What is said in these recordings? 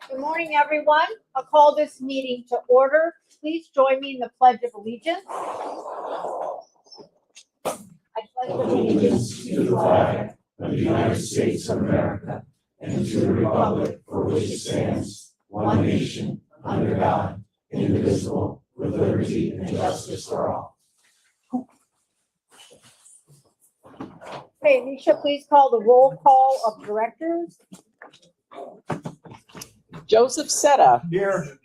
Good morning, everyone. I'll call this meeting to order. Please join me in the Pledge of Allegiance. I pledge Allegiance to the flag of the United States of America and to the republic for which it stands, one nation, under God, indivisible, with liberty and justice for all. Okay, Alicia, please call the roll call of directors. Joseph Setta. Here.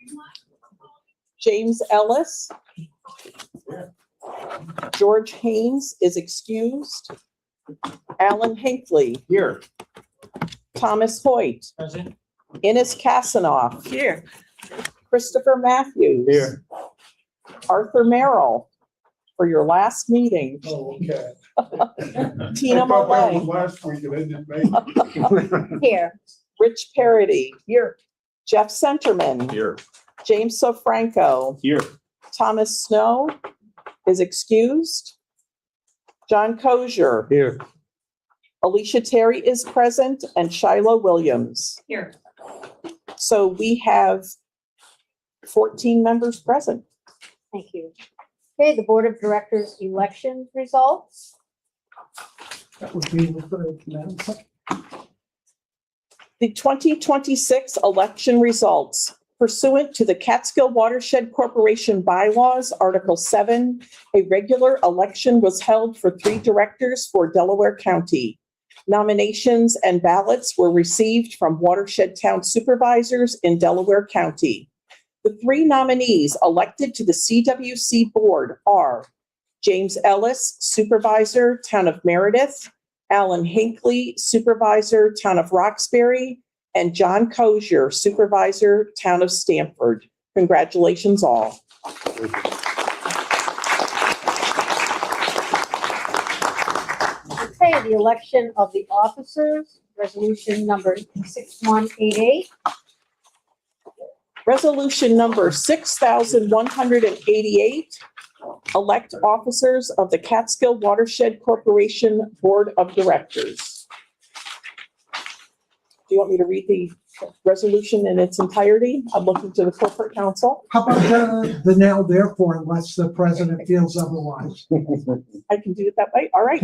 James Ellis. George Haynes is excused. Alan Hinckley. Here. Thomas Hoyt. Present. Innes Kasanoff. Here. Christopher Matthews. Here. Arthur Merrill for your last meeting. Oh, okay. Tina I thought that was Molay. last week and it didn't make it. Here. Rich Parody. Here. Jeff Centerman. Here. James Sofranco. Here. Thomas Snow is excused. John Kozier. Here. Alicia Terry is present and Shiloh Williams. Here. So we have 14 members present. Thank you. Okay, the Board of Directors election results. That would be the Madam Secretary. The 2026 election results. Pursuant to the Catskill Watershed Corporation bylaws, Article 7, a regular election was held for 3 directors for Delaware County. Nominations and ballots were received from Watershed Town Supervisors in Delaware County. The 3 nominees elected to the CWC Board are James Ellis, Supervisor, Town of Meredith, Alan Hinckley, Supervisor, Town of Roxbury, and John Kozier, Supervisor, Town of Stamford. Congratulations all. Okay, the election of the officers, resolution number 6188. Resolution number 6,188, elect officers of the Catskill Watershed Corporation Board of Directors. Do you want me to read the resolution in its entirety? I'm looking to the corporate counsel. How about the now therefore, unless the president feels otherwise? I can do it that way. All right.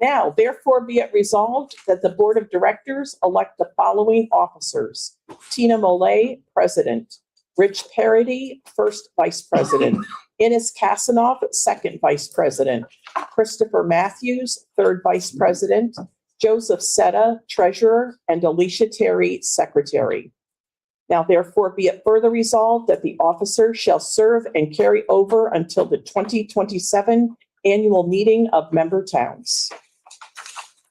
Now, therefore be it resolved that the Board of Directors elect the following officers. Tina Molay, President. Rich Parody, First Vice President. Innes Kasanoff, Second Vice President. Christopher Matthews, Third Vice President. Joseph Setta, Treasurer, and Alicia Terry, Secretary. Now, therefore be it further resolved that the officer shall serve and carry over until the 2027 annual meeting of member towns.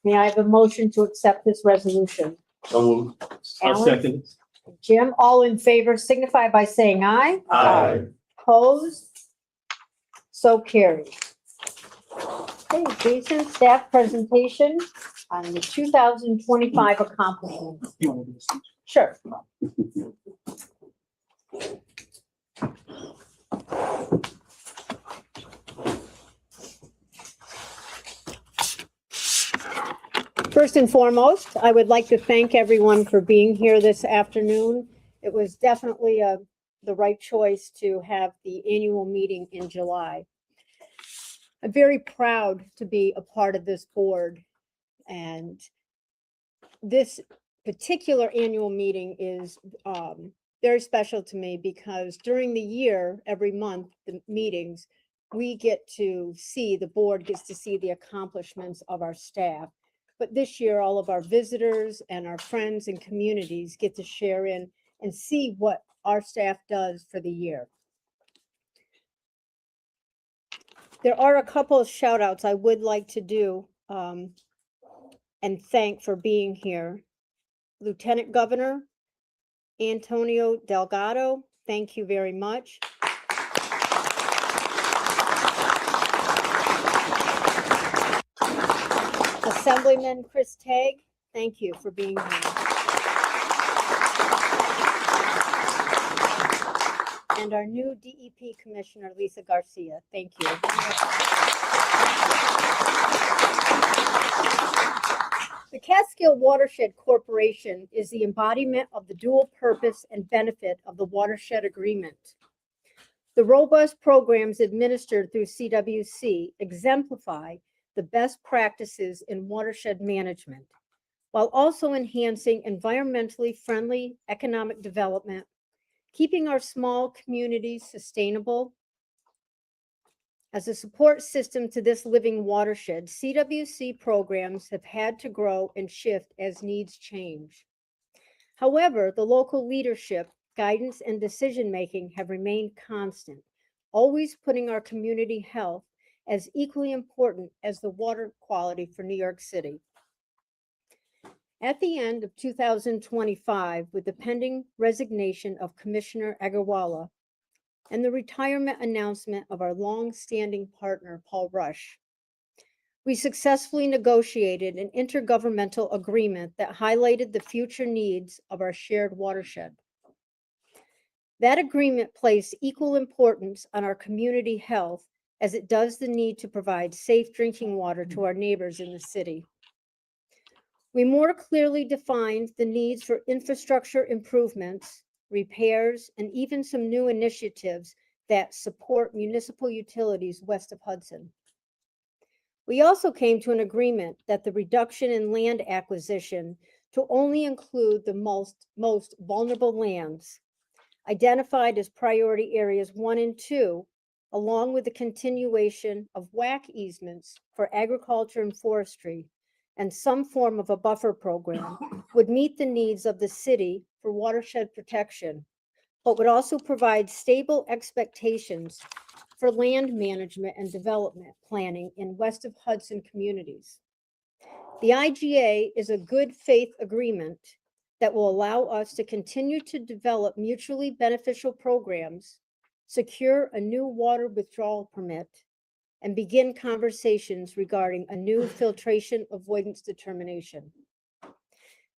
May I have a motion to accept this resolution? So moved. Alan? Second. Jim, all in favor signify by saying aye. Aye. Opposed? So carried. Okay, Jason, staff presentation on the 2025 accomplishments. Sure. First and foremost, I would like to thank everyone for being here this afternoon. It was definitely the right choice to have the annual meeting in July. I'm very proud to be a part of this board, and this particular annual meeting is very special to me because during the year, every month, the meetings, we get to see, the board gets to see the accomplishments of our staff. But this year, all of our visitors and our friends and communities get to share in and see what our staff does for the year. There are a couple of shout outs I would like to do and thank for being here. Lieutenant Governor Antonio Delgado, thank you very much. Assemblyman Chris Tagg, thank you for being here. And our new DEP Commissioner, Lisa Garcia, thank you. The Catskill Catskill Watershed Corporation is the embodiment of the dual purpose and benefit of the Watershed Agreement. The robust programs administered through CWC exemplify the best practices in watershed management, while also enhancing environmentally friendly economic development, keeping our small communities sustainable. As a support system to this living watershed, CWC programs have had to grow and shift as needs change. However, the local leadership, guidance, and decision-making have remained constant, always putting our community health as equally important as the water quality for New York City. At the end of 2025, with the pending resignation of Commissioner Agarwala and the retirement announcement of our long-standing partner, Paul Rush, we successfully negotiated an intergovernmental agreement that highlighted the future needs of our shared watershed. That agreement placed equal importance on our community health as it does the need to provide safe drinking water to our neighbors in the city. We more clearly defined the needs for infrastructure improvements, repairs, and even some new initiatives that support municipal utilities west of Hudson. We also came to an agreement that the reduction in land acquisition to only include the most vulnerable lands, identified as priority areas 1 and 2, along with the continuation of WAC easements for agriculture and forestry, and some form of a buffer program, would meet the needs of the city for watershed protection, but would also provide stable expectations for land management and development planning in west of Hudson communities. The IGA is a good faith agreement that will allow us to continue to develop mutually beneficial programs, secure a new water withdrawal permit, and begin conversations regarding a new filtration avoidance determination.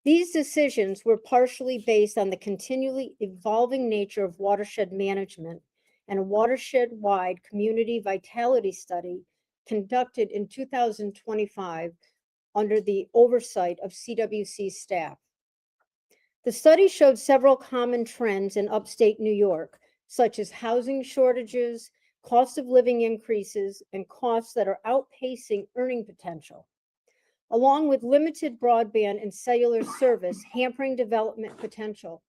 These decisions were partially based on the continually evolving nature of watershed management and a watershed-wide community vitality study conducted in 2025 under the oversight of CWC staff. The study showed several common trends in upstate New York, such as housing shortages, cost of living increases, and costs that are outpacing earning potential, along with limited broadband and cellular service hampering development potential.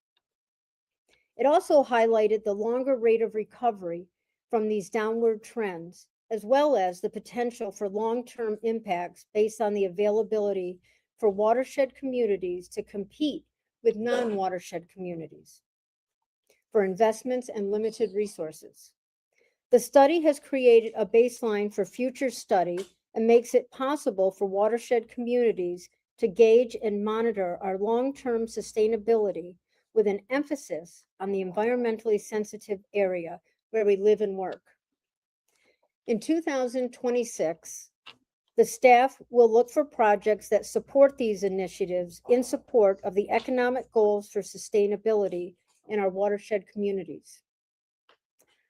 It also highlighted the longer rate of recovery from these downward trends, as well as the potential for long-term impacts based on the availability for watershed communities to compete with non-watershed communities for investments and limited resources. The study has created a baseline for future study and makes it possible for watershed communities to gauge and monitor our long-term sustainability with an emphasis on the environmentally sensitive area where we live and work. In 2026, the staff will look for projects that support these initiatives in support of the economic goals for sustainability in our watershed communities.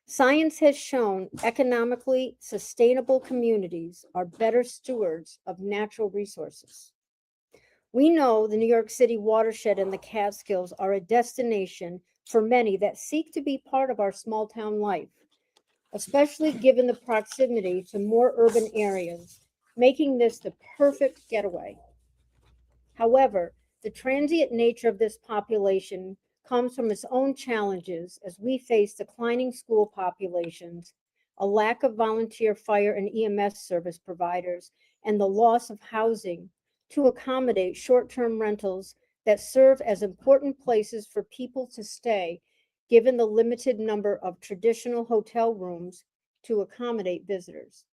Science has shown economically sustainable communities are better stewards of natural resources. We know the New York City watershed and the Catskills are a destination for many that seek to be part of our small town life, especially given the proximity to more urban areas, making this the perfect getaway. However, the transient nature of this population comes from its own challenges as we face declining school populations, a lack of volunteer fire and EMS service providers, and the loss of housing to accommodate short-term rentals that serve as important places for people to stay, given the limited number of traditional hotel rooms to accommodate visitors.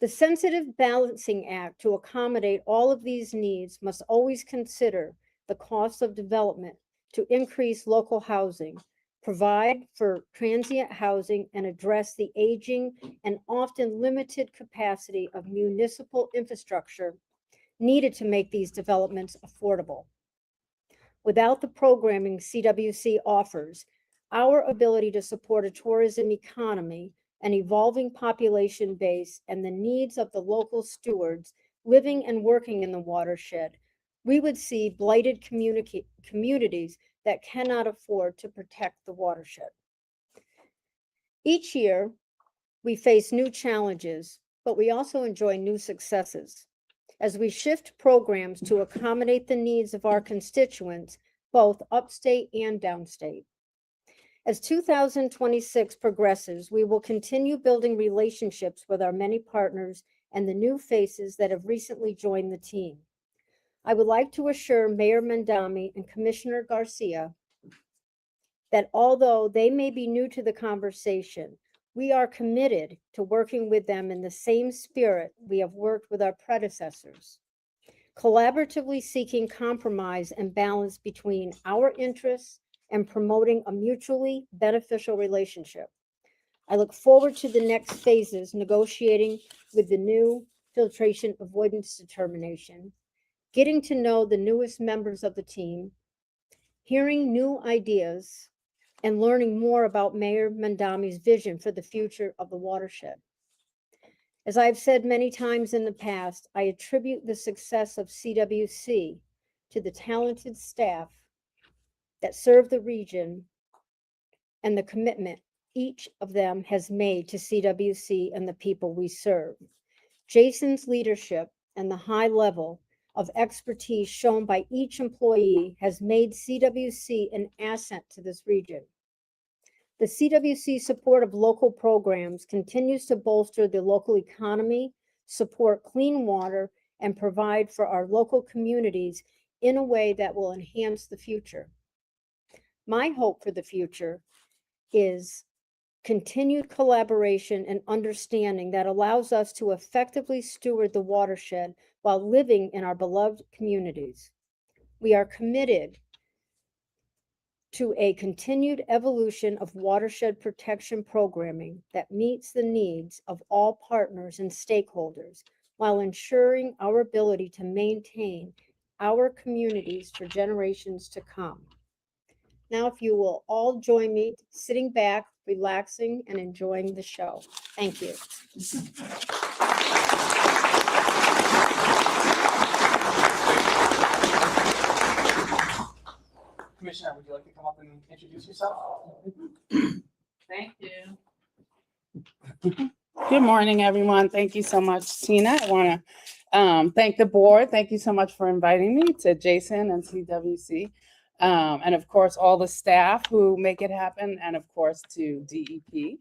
The sensitive balancing act to accommodate all of these needs must always consider the cost of development to increase local housing, provide for transient housing, and address the aging and often limited capacity of municipal infrastructure needed to make these developments affordable. Without the programming CWC offers, our ability to support a tourism economy, an evolving population base, and the needs of the local stewards living and working in the watershed we would see blighted communities that cannot afford to protect the watershed. Each year, we face new challenges, but we also enjoy new successes as we shift programs to accommodate the needs of our constituents, both upstate and downstate. As 2026 progresses, we will continue building relationships with our many partners and the new faces that have recently joined the team. I would like to assure Mayor Mandami and Commissioner Garcia that although they may be new to the conversation, we are committed to working with them in the same spirit we have worked with our predecessors, collaboratively seeking compromise and balance between our interests and promoting a mutually beneficial relationship. I look forward to the next phases negotiating with the new filtration avoidance determination, getting to know the newest members of the team, hearing new ideas, and learning more about Mayor Mandami's vision for the future of the watershed. As I've said many times in the past, I attribute the success of CWC to the talented staff that serve the region and the commitment each of them has made to CWC and the people we serve. Jason's leadership and the high level of expertise shown by each employee has made CWC an asset to this region. The CWC support of local programs continues to bolster the local economy, support clean water, and provide for our local communities in a way that will enhance the future. My hope for the future is continued collaboration and understanding that allows us to effectively steward the watershed while living in our beloved communities. We are committed to a continued evolution of watershed protection programming that meets the needs of all partners and stakeholders while ensuring our ability to maintain our communities for generations to come. Now, if you will all join me sitting back, relaxing, and enjoying the show. Thank you. Commissioner, would you like to come up and introduce yourself? Thank you. Good morning, everyone. Thank you so much, Tina. I want to thank the board. Thank you so much for inviting me, to Jason and CWC, and of course, all the staff who make it happen, and of course, to DEP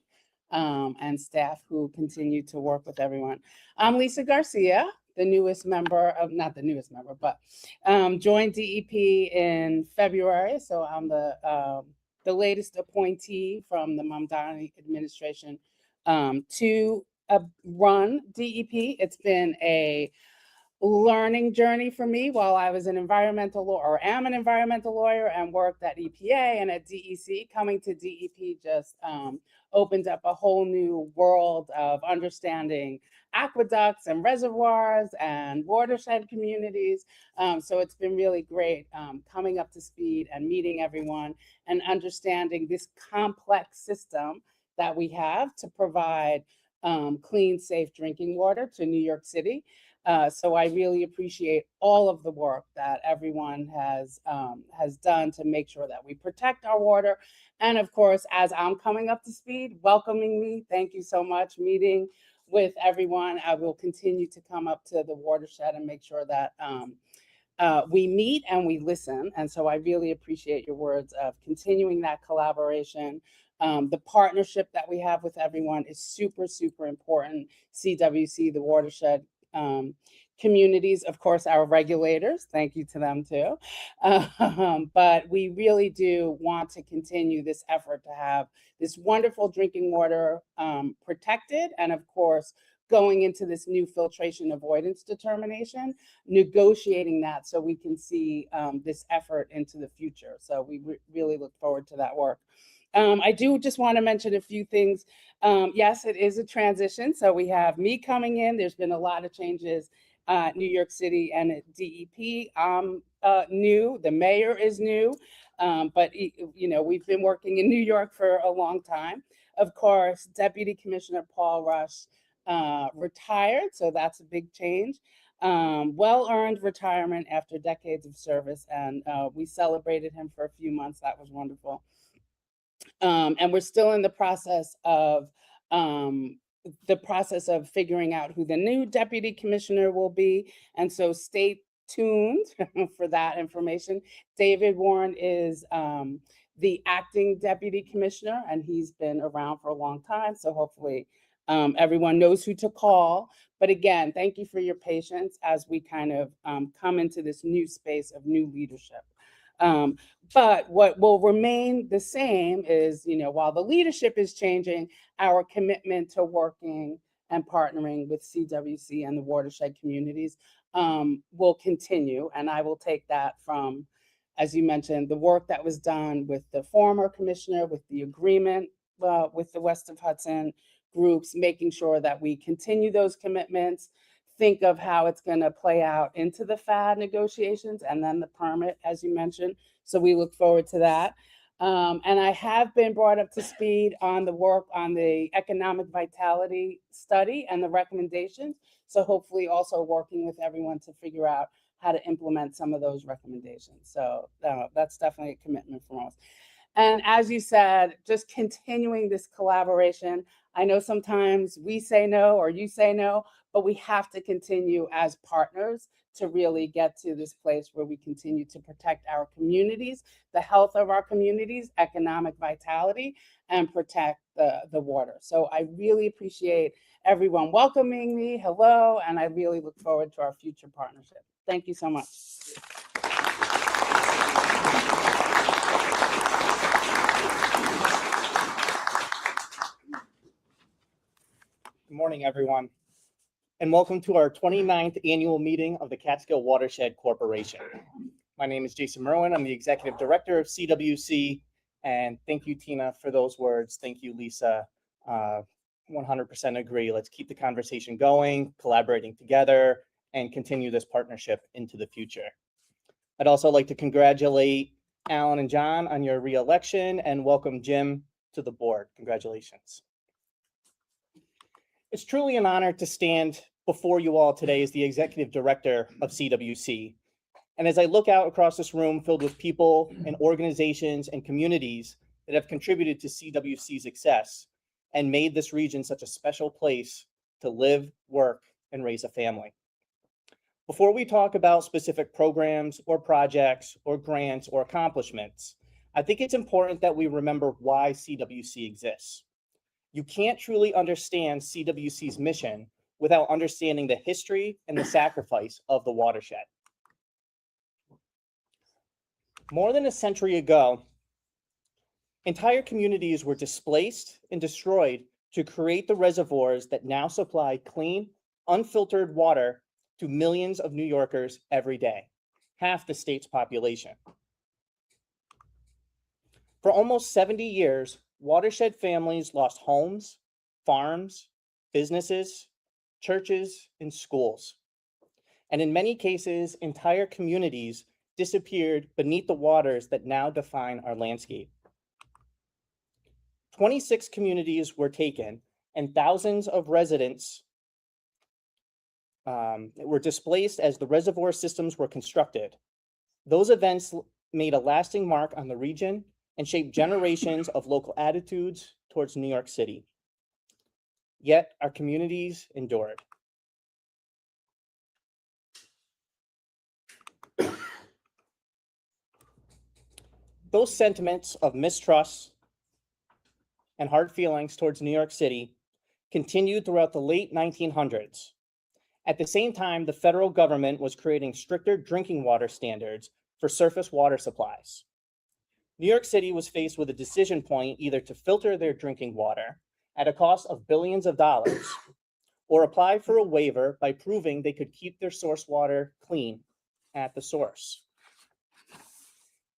and staff who continue to work with everyone. I'm Lisa Garcia, the newest member of, not the newest member, but joined DEP in February. So I'm the latest appointee from the Mamdani administration to run DEP. It's been a learning journey for me while I was an environmental lawyer, or am an environmental lawyer, and worked at EPA and at DEC. Coming to DEP just opened up a whole new world of understanding aqueducts and reservoirs and watershed communities. So it's been really great coming up to speed and meeting everyone and understanding this complex system that we have to provide clean, safe drinking water to New York City. So I really appreciate all of the work that everyone has done to make sure that we protect our water. And of course, as I'm coming up to speed, welcoming me, thank you so much, meeting with everyone. I will continue to come up to the watershed and make sure that we meet and we listen. And so I really appreciate your words of continuing that collaboration. The partnership that we have with everyone is super, super important. CWC, the watershed communities, of course, our regulators, thank you to them too. But we really do want to continue this effort to have this wonderful drinking water protected, and of course, going into this new filtration avoidance determination, negotiating that so we can see this effort into the future. So we really look forward to that work. I do just want to mention a few things. Yes, it is a transition. So we have me coming in. There's been a lot of changes at New York City and at DEP. I'm new. The mayor is new. But you know, we've been working in New York for a long time. Of course, Deputy Commissioner Paul Rush retired. So that's a big change. well-earned retirement after decades of service, and we celebrated him for a few months. That was wonderful. And we're still in the process of figuring out who the new deputy commissioner will be. And so stay tuned for that information. David Warren is the acting deputy commissioner, and he's been around for a long time. So hopefully everyone knows who to call. But again, thank you for your patience as we kind of come into this new space of new leadership. But what will remain the same is, while the leadership is changing, our commitment to working and partnering with CWC and the watershed communities will continue. And I will take that from, as you mentioned, the work that was done with the former commissioner, with the agreement with the West of Hudson groups, making sure that we continue those commitments, think of how it's going to play out into the FAD negotiations and then the permit, as you mentioned. So we look forward to that. And I have been brought up to speed on the work on the economic vitality study and the recommendations. So hopefully also working with everyone to figure out how to implement some of those recommendations. So that's definitely a commitment from us. And as you said, just continuing this collaboration. I know sometimes we say no or you say no, but we have to continue as partners to really get to this place where we continue to protect our communities, the health of our communities, economic vitality, and protect the water. So I really appreciate everyone welcoming me. Hello, and I really look forward to our future partnership. Thank you so much. Good morning, everyone, and welcome to our 29th annual meeting of the Catskill Watershed Corporation. My name is Jason Merwin. I'm the Executive Director of CWC, and thank you, Tina, for those words. Thank you, Lisa. 100% agree. Let's keep the conversation going, collaborating together, and continue this partnership into the future. I'd also like to congratulate Alan and John on your re-election and welcome Jim to the board. Congratulations. It's truly an honor to stand before you all today as the Executive Director of CWC. And as I look out across this room filled with people and organizations and communities that have contributed to CWC's success and made this region such a special place to live, work, and raise a family. Before we talk about specific programs or projects or grants or accomplishments, I think it's important that we remember why CWC exists. You can't truly understand CWC's mission without understanding the history and the sacrifice of the watershed. More than a century ago, entire communities were displaced and destroyed to create the reservoirs that now supply clean, unfiltered water to millions of New Yorkers every day, half the state's population. For almost 70 years, watershed families lost homes, farms, businesses, churches, and schools. And in many cases, entire communities disappeared beneath the waters that now define our landscape. 26 communities were taken, and thousands of residents were displaced as the reservoir systems were constructed. Those events made a lasting mark on the region and shaped generations of local attitudes towards New York City. Yet our communities endured. Those sentiments of mistrust and hard feelings towards New York City continued throughout the late 1900s. At the same time, the federal government was creating stricter drinking water standards for surface water supplies. New York City was faced with a decision point either to filter their drinking water at a cost of billions of dollars or apply for a waiver by proving they could keep their source water clean at the source.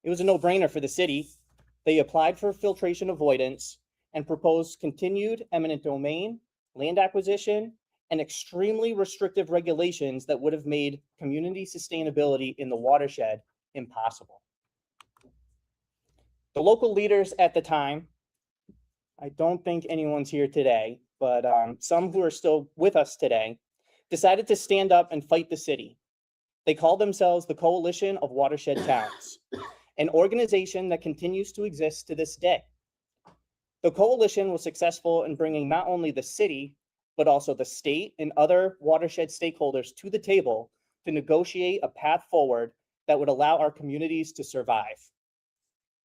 It was a no-brainer for the city. They applied for filtration avoidance and proposed continued eminent domain, land acquisition, and extremely restrictive regulations that would have made community sustainability in the watershed impossible. The local leaders at the time, I don't think anyone's here today, but some who are still with us today, decided to stand up and fight the city. They called themselves the Coalition of Watershed Towns, an organization that continues to exist to this day. The coalition was successful in bringing not only the city, but also the state and other watershed stakeholders to the table to negotiate a path forward that would allow our communities to survive.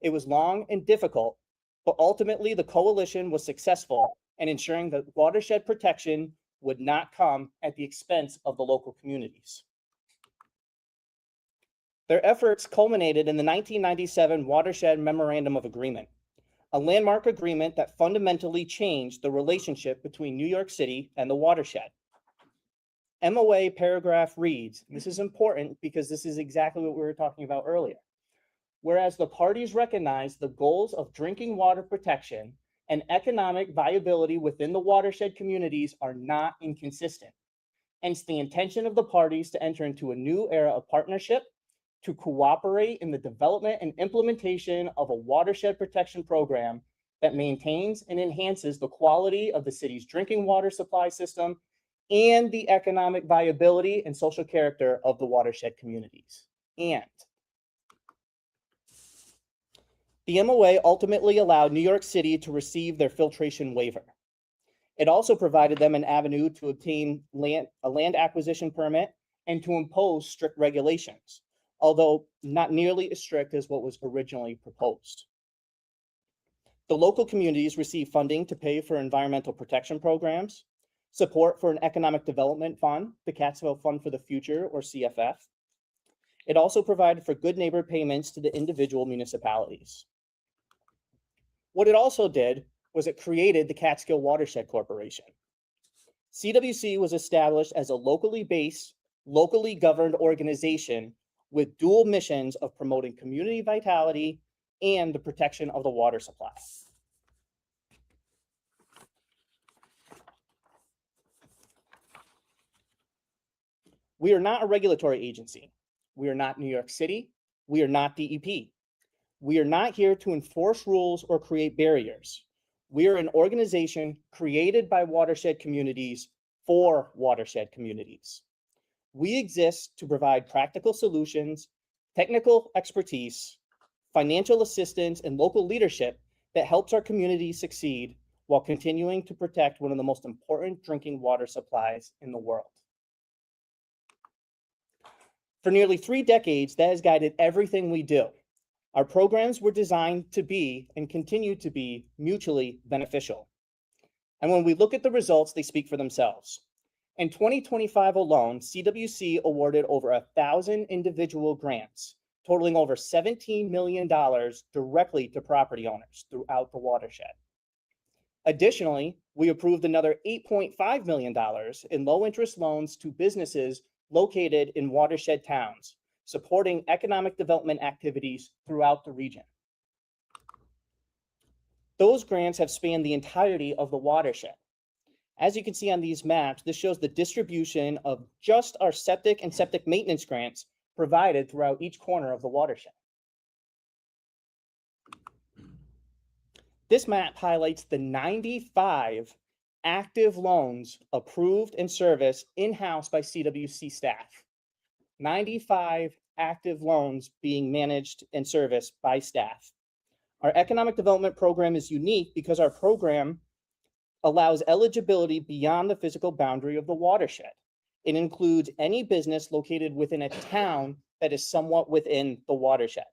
It was long and difficult, but ultimately the coalition was successful in ensuring that watershed protection would not come at the expense of the local communities. Their efforts culminated in the 1997 Watershed Memorandum of Agreement, a landmark agreement that fundamentally changed the relationship between New York City and the watershed. MOA paragraph reads, this is important because this is exactly what we were talking about earlier. Whereas the parties recognize the goals of drinking water protection and economic viability within the watershed communities are not inconsistent. Hence, the intention of the parties to enter into a new era of partnership to cooperate in the development and implementation of a watershed protection program that maintains and enhances the quality of the city's drinking water supply system and the economic viability and social character of the watershed communities. And the MOA ultimately allowed New York City to receive their filtration waiver. It also provided them an avenue to obtain a land acquisition permit and to impose strict regulations, although not nearly as strict as what was originally proposed. The local communities received funding to pay for environmental protection programs, support for an economic development fund, the Catskill Fund for the Future, or CFF. It also provided for good neighbor payments to the individual municipalities. What it also did was it created the Catskill Watershed Corporation. CWC was established as a locally based, locally governed organization with dual missions of promoting community vitality and the protection of the water supply. We are not a regulatory agency. We are not New York City. We are not DEP. We are not here to enforce rules or create barriers. We are an organization created by watershed communities for watershed communities. We exist to provide practical solutions, technical expertise, financial assistance, and local leadership that helps our communities succeed while continuing to protect one of the most important drinking water supplies in the world. For nearly 3 decades, that has guided everything we do. Our programs were designed to be and continue to be mutually beneficial. And when we look at the results, they speak for themselves. In 2025 alone, CWC awarded over 1,000 individual grants, totaling over $17 million directly to property owners throughout the watershed. Additionally, we approved another $8.5 million in low-interest loans to businesses located in watershed towns, supporting economic development activities throughout the region. Those grants have spanned the entirety of the watershed. As you can see on these maps, this shows the distribution of just our septic and septic maintenance grants provided throughout each corner of the watershed. This map highlights the 95 active loans approved and serviced in-house by CWC staff. 95 active loans being managed and serviced by staff. Our economic development program is unique because our program allows eligibility beyond the physical boundary of the watershed. It includes any business located within a town that is somewhat within the watershed.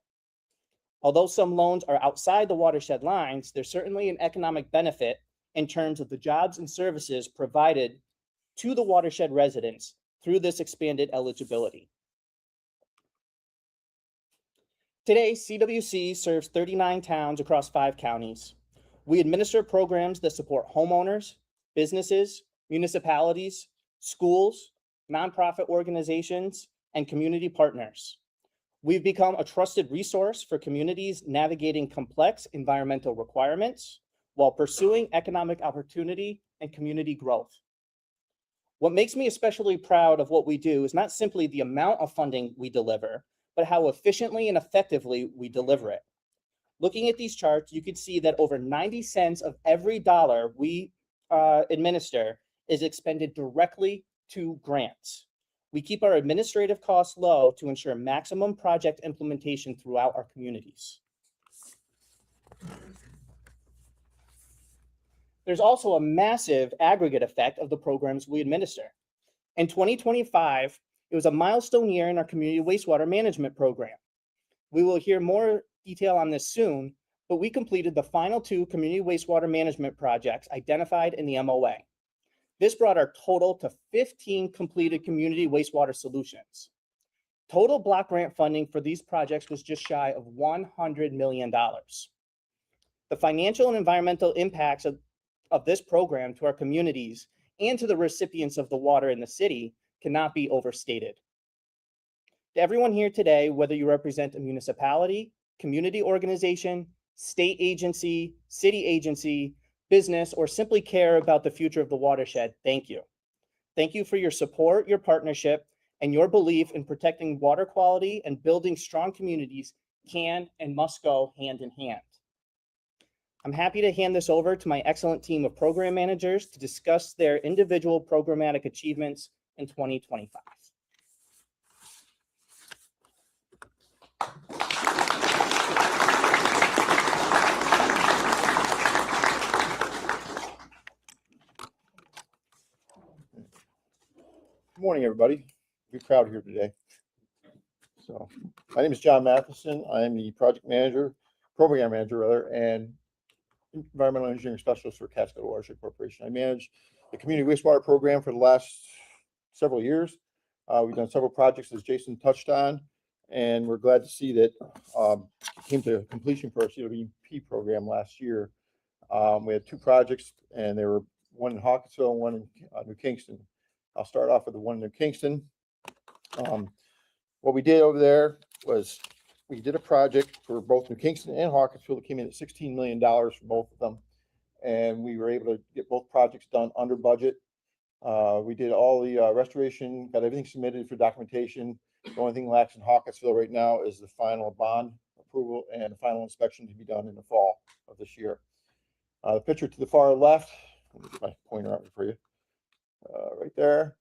Although some loans are outside the watershed lines, there's certainly an economic benefit in terms of the jobs and services provided to the watershed residents through this expanded eligibility. Today, CWC serves 39 towns across 5 counties. We administer programs that support homeowners, businesses, municipalities, schools, nonprofit organizations, and community partners. We've become a trusted resource for communities navigating complex environmental requirements while pursuing economic opportunity and community growth. What makes me especially proud of what we do is not simply the amount of funding we deliver, but how efficiently and effectively we deliver it. Looking at these charts, you can see that over 90 cents of every dollar we administer is expended directly to grants. We keep our administrative costs low to ensure maximum project implementation throughout our communities. There's also a massive aggregate effect of the programs we administer. In 2025, it was a milestone year in our community wastewater management program. We will hear more detail on this soon, but we completed the final 2 community wastewater management projects identified in the MOA. This brought our total to 15 completed community wastewater solutions. Total block grant funding for these projects was just shy of $100 million. The financial and environmental impacts of this program to our communities and to the recipients of the water in the city cannot be overstated. To everyone here today, whether you represent a municipality, community organization, state agency, city agency, business, or simply care about the future of the watershed, thank you. Thank you for your support, your partnership, and your belief in protecting water quality and building strong communities can and must go hand in hand. I'm happy to hand this over to my excellent team of program managers to discuss their individual programmatic achievements in 2025. Good morning, everybody. Good crowd here today. So, my name is John Matheson. I am the program manager rather, and environmental engineering specialist for Catskill Watershed Corporation. I manage the community wastewater program for the last several years. We've done several projects, as Jason touched on, and we're glad to see that it came to completion for our CWP program last year. We had 2 projects, and they were one in Hawkinsville and one in New Kingston. I'll start off with the one in New Kingston. What we did over there was we did a project for both New Kingston and Hawkinsville. It came in at $16 million for both of them. And we were able to get both projects done under budget. We did all the restoration, got everything submitted for documentation. The only thing lacks in Hawkinsville right now is the final bond approval and the final inspection to be done in the fall of this year. The picture to the far left, let me get my pointer out for you. Right there,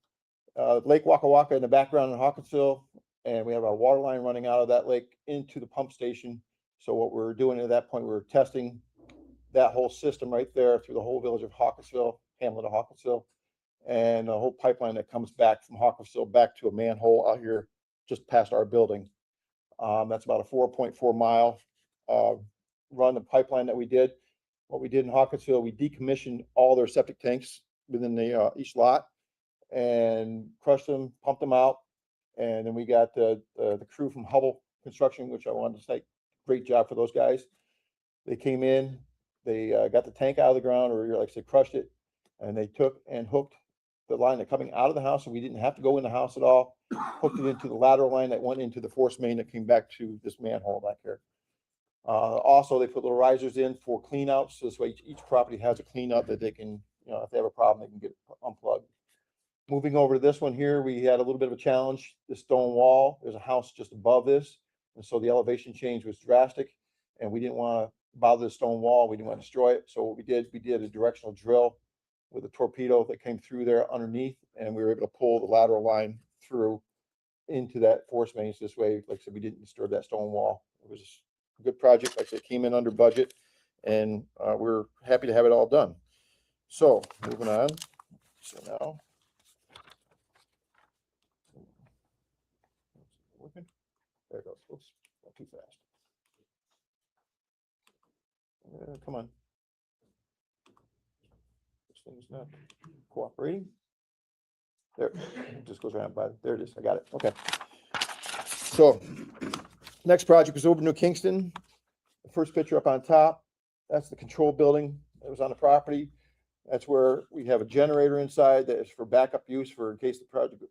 Lake Waka Waka in the background in Hawkinsville, and we have our water line running out of that lake into the pump station. So what we're doing at that point, we're testing that whole system right there through the whole village of Hawkinsville, hamlet of Hawkinsville, and a whole pipeline that comes back from Hawkinsville back to a manhole out here just past our building. That's about a 4.4 mile run of pipeline that we did. What we did in Hawkinsville, we decommissioned all their septic tanks within the each lot and crushed them, pumped them out. And then we got the crew from Hubble Construction, which I wanted to say, great job for those guys. They came in, they got the tank out of the ground, or like I said, crushed it, and they took and hooked the line that coming out of the house, so we didn't have to go in the house at all. Hooked it into the lateral line that went into the force main that came back to this manhole back here. Also, they put little risers in for clean outs, so this way each property has a clean out that they can, if they have a problem, they can get unplugged. Moving over to this one here, we had a little bit of a challenge. The stone wall, there's a house just above this, and so the elevation change was drastic, and we didn't want to bother the stone wall. We didn't want to destroy it. So what we did a directional drill with a torpedo that came through there underneath, and we were able to pull the lateral line through into that force main. So this way, like I said, we didn't disturb that stone wall. It was a good project. Like I said, it came in under budget, and we're happy to have it all done. So moving on. So now, working. There it goes. Oops, not too fast. Come on. This thing's not cooperating. There, it just goes around by. There it is. I got it. Okay. So, next project was over New Kingston. The first picture up on top, that's the control building that was on the property. That's where we have a generator inside that is for backup use for in case the project,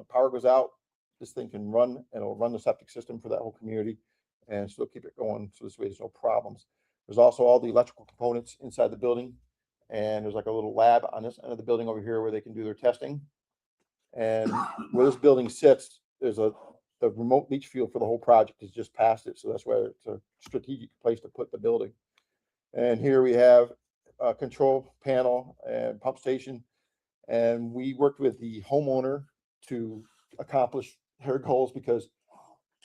power goes out. This thing can run, and it'll run the septic system for that whole community and still keep it going. So this way there's no problems. There's also all the electrical components inside the building, and there's like a little lab on this end of the building over here where they can do their testing. And where this building sits, there's the remote leach field for the whole project is just past it. So that's why it's a strategic place to put the building. And here we have a control panel and pump station. And we worked with the homeowner to accomplish her goals because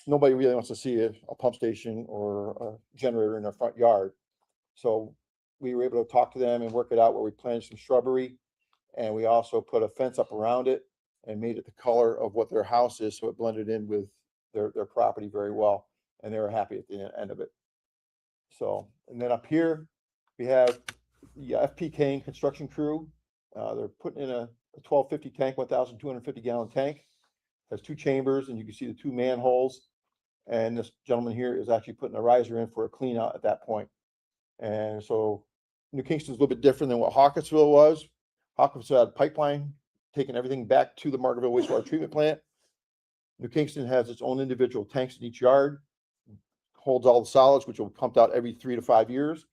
nobody really wants to see a pump station or a generator in their front yard. So we were able to talk to them and work it out where we planted some shrubbery. And we also put a fence up around it and made it the color of what their house is. So it blended in with their property very well. And they were happy at the end of it. So, and then up here, we have the FPK construction crew. They're putting in a 1250 tank, 1,250 gallon tank. Has 2 chambers, and you can see the 2 manholes. And this gentleman here is actually putting a riser in for a clean out at that point. And so New Kingston's a little bit different than what Hawkinsville was. Hawkinsville had a pipeline taking everything back to the Margaretville wastewater treatment plant. New Kingston has its own individual tanks in each yard, holds all the solids, which will be pumped out every 3 to 5 years.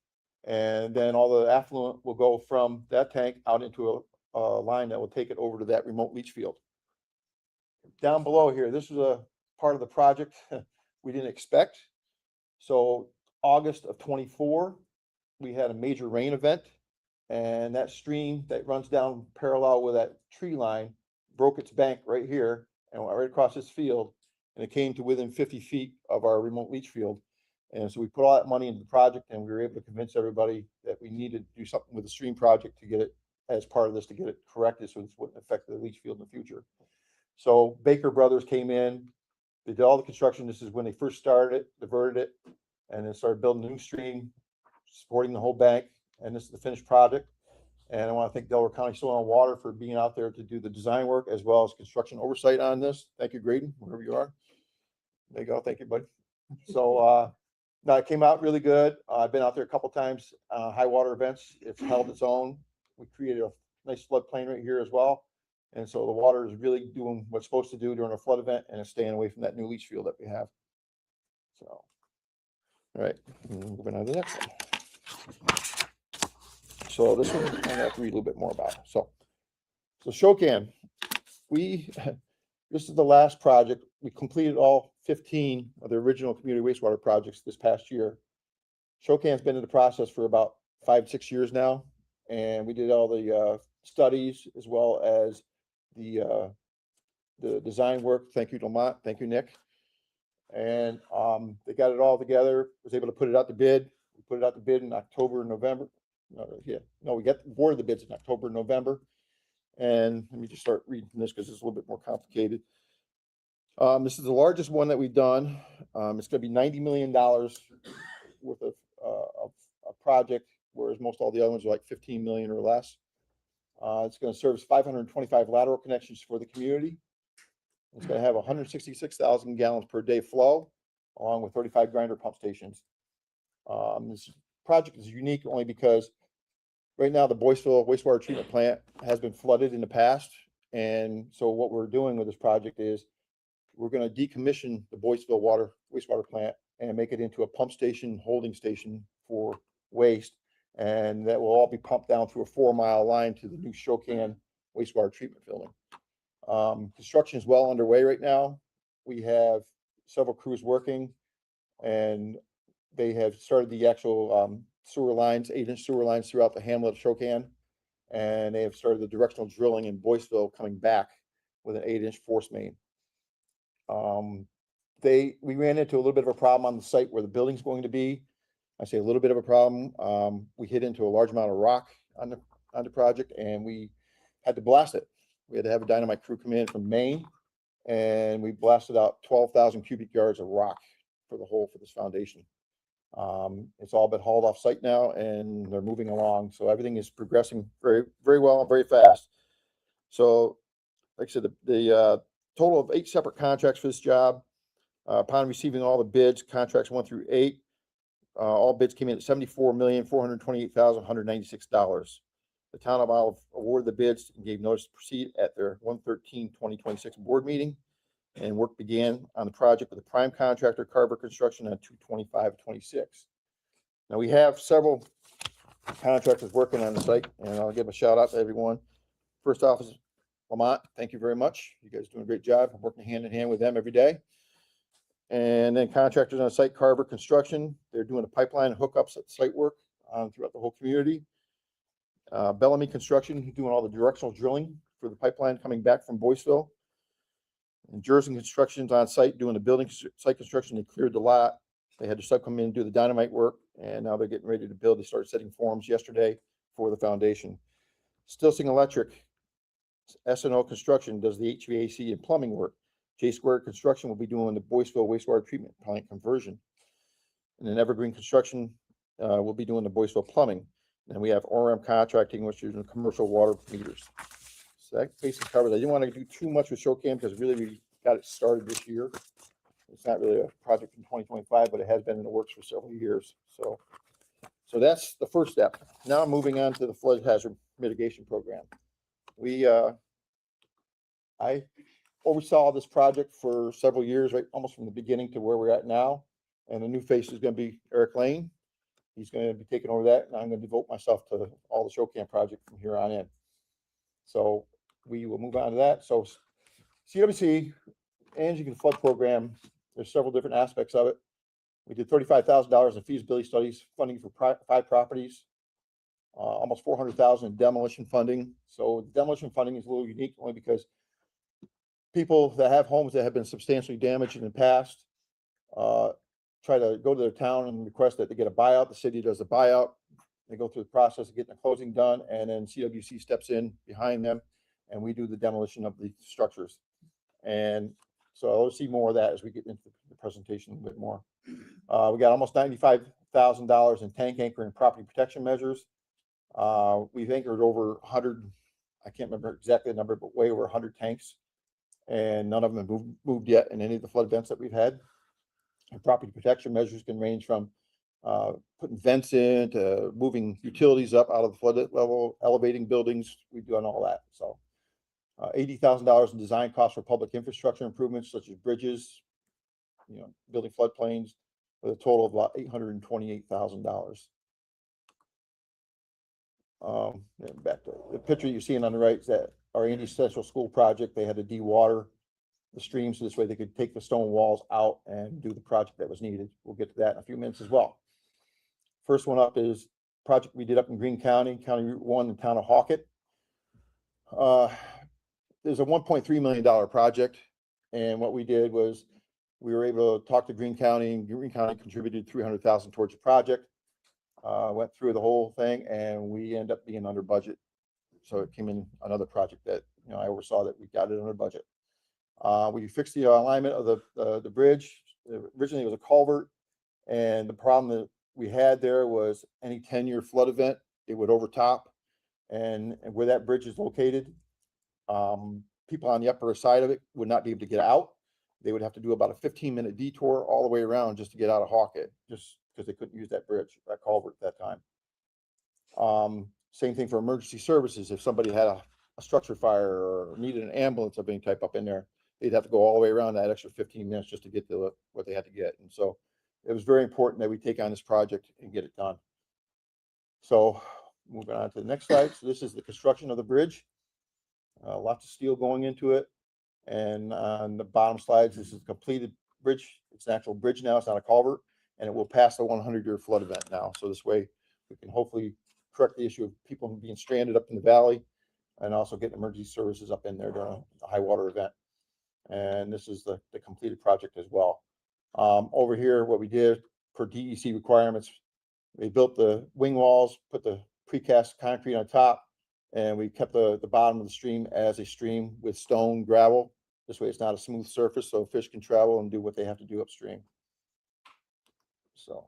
And then all the affluent will go from that tank out into a line that will take it over to that remote leach field. Down below here, this is a part of the project we didn't expect. So August of 24, we had a major rain event, and that stream that runs down parallel with that tree line broke its bank right here and went right across this field, and it came to within 50 feet of our remote leach field. And so we put all that money into the project, and we were able to convince everybody that we needed to do something with the stream project to get it as part of this, to get it corrected so this wouldn't affect the leach field in the future. So Baker Brothers came in, they did all the construction. This is when they first started it, diverted it, and then started building a new stream, supporting the whole bank. And this is the finished project. And I want to thank Delaware County Soil and Water for being out there to do the design work as well as construction oversight on this. Thank you, Graydon, wherever you are. There you go. Thank you, buddy. So no, it came out really good. I've been out there a couple times, high water events. It's held its own. We created a nice floodplain right here as well. And so the water is really doing what's supposed to do during a flood event, and it's staying away from that new leach field that we have. So, all right, moving on to the next one. So this one I have to read a little bit more about. So Shokan, this is the last project. We completed all 15 of the original community wastewater projects this past year. Shokan's been in the process for about 5-6 years now, and we did all the studies as well as the design work. Thank you, Lamont. Thank you, Nick. And they got it all together. Was able to put it out to bid. We put it out to bid in October and November. We got awarded the bids in October and November. And let me just start reading this because it's a little bit more complicated. This is the largest one that we've done. It's going to be $90 million worth of a project, whereas most all the other ones are like 15 million or less. It's going to service 525 lateral connections for the community. It's going to have 166,000 gallons per day flow, along with 35 grinder pump stations. This project is unique only because right now the Boyceville wastewater treatment plant has been flooded in the past. And so what we're doing with this project is we're going to decommission the Boyceville wastewater plant and make it into a pump station, holding station for waste. And that will all be pumped down through a 4-mile line to the new Shokan wastewater treatment building. Construction is well underway right now. We have several crews working, and they have started the actual sewer lines, 8-inch sewer lines throughout the hamlet of Shokan, and they have started the directional drilling in Boyceville coming back with an 8-inch force main. We ran into a little bit of a problem on the site where the building's going to be. I say a little bit of a problem. We hit into a large amount of rock on the project, and we had to blast it. We had to have a dynamite crew come in from Maine, and we blasted out 12,000 cubic yards of rock for the hole for this foundation. It's all been hauled off site now, and they're moving along. So everything is progressing very, very well and very fast. So, like I said, the total of 8 separate contracts for this job. Upon receiving all the bids, contracts 1 through 8, all bids came in at $74,428,196. The town of Olive awarded the bids and gave notice to proceed at their 1/13/2026 board meeting, and work began on the project with the prime contractor Carver Construction on 2/25/26. Now we have several contractors working on the site, and I'll give a shout out to everyone. First off is Lamont. Thank you very much. You guys are doing a great job. I'm working hand in hand with them every day. And then contractors on site, Carver Construction, they're doing the pipeline hookups at site work throughout the whole community. Bellamy Construction, doing all the directional drilling for the pipeline coming back from Boyceville. And Jersey Construction's on site doing the building site construction. They cleared the lot. They had the sub come in and do the dynamite work, and now they're getting ready to build. They started setting forms yesterday for the foundation. Stilsing Electric, S&O Construction does the HVAC and plumbing work. J Squared Construction will be doing the Boyceville wastewater treatment plant conversion. And then Evergreen Construction will be doing the Boyceville plumbing. And we have ORM Contracting, which is the commercial water meters. So that basically covers. I didn't want to do too much with Showcam because really we got it started this year. It's not really a project in 2025, but it has been in the works for several years. So that's the first step. Now moving on to the flood hazard mitigation program. I oversaw this project for several years, right, almost from the beginning to where we're at now. And the new face is going to be Eric Lane. He's going to be taking over that, and I'm going to devote myself to all the Showcam project from here on in. So we will move on to that. So CWC, Angie Flood Program, there's several different aspects of it. We did $35,000 in feasibility studies, funding for 5 properties, almost $400,000 in demolition funding. So demolition funding is a little unique only because people that have homes that have been substantially damaged in the past try to go to their town and request that they get a buyout. The city does a buyout. They go through the process of getting the closing done, and then CWC steps in behind them, and we do the demolition of the structures. And so I'll see more of that as we get into the presentation a bit more. We got almost $95,000 in tank anchor and property protection measures. We've anchored over 100, I can't remember exactly the number, but way over 100 tanks, and none of them have moved yet in any of the flood events that we've had. And property protection measures can range from putting vents in to moving utilities up out of the flood level, elevating buildings. We've done all that. So $80,000 in design costs for public infrastructure improvements such as bridges, building floodplains, with a total of about $828,000. Back to the picture you're seeing on the right is that our Andy Central School project. They had to de-water the stream so this way they could take the stone walls out and do the project that was needed. We'll get to that in a few minutes as well. First one up is project we did up in Greene County, County Route 1 in the town of Hawkett. There's a $1.3 million project, and what we did was we were able to talk to Greene County, and Greene County contributed $300,000 towards the project. Went through the whole thing, and we ended up being under budget. So it came in another project that I oversaw that we got it under budget. We fixed the alignment of the bridge. Originally, it was a culvert, and the problem that we had there was any 10-year flood event, it would overtop, and where that bridge is located, people on the upper side of it would not be able to get out. They would have to do about a 15-minute detour all the way around just to get out of Hawkett, just because they couldn't use that bridge, that culvert at that time. Same thing for emergency services. If somebody had a structure fire or needed an ambulance of any type up in there, they'd have to go all the way around that extra 15 minutes just to get to what they had to get. And so it was very important that we take on this project and get it done. So moving on to the next slide. So this is the construction of the bridge. Lots of steel going into it. And on the bottom slides, this is a completed bridge. It's an actual bridge now. It's not a culvert, and it will pass the 100-year flood event now. So this way we can hopefully correct the issue of people being stranded up in the valley, and also get emergency services up in there during a high water event. And this is the completed project as well. Over here, what we did for DEC requirements, we built the wing walls, put the precast concrete on top, and we kept the bottom of the stream as a stream with stone gravel. This way it's not a smooth surface, so fish can travel and do what they have to do upstream. So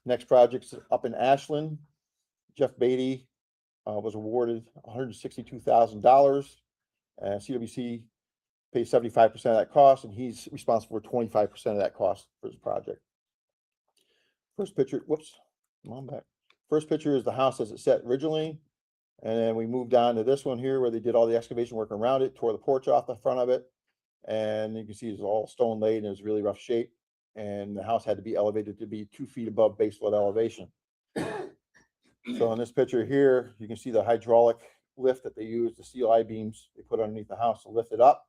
next project's up in Ashland. Jeff Beatty was awarded $162,000, and CWC pays 75% of that cost, and he's responsible for 25% of that cost for this project. First picture, whoops, come on back. First picture is the house as it set originally, and then we moved on to this one here where they did all the excavation work around it, tore the porch off the front of it, and you can see it's all stone laid and it was really rough shape, and the house had to be elevated to be 2 feet above base flood elevation. So in this picture here, you can see the hydraulic lift that they use, the steel I-beams they put underneath the house to lift it up.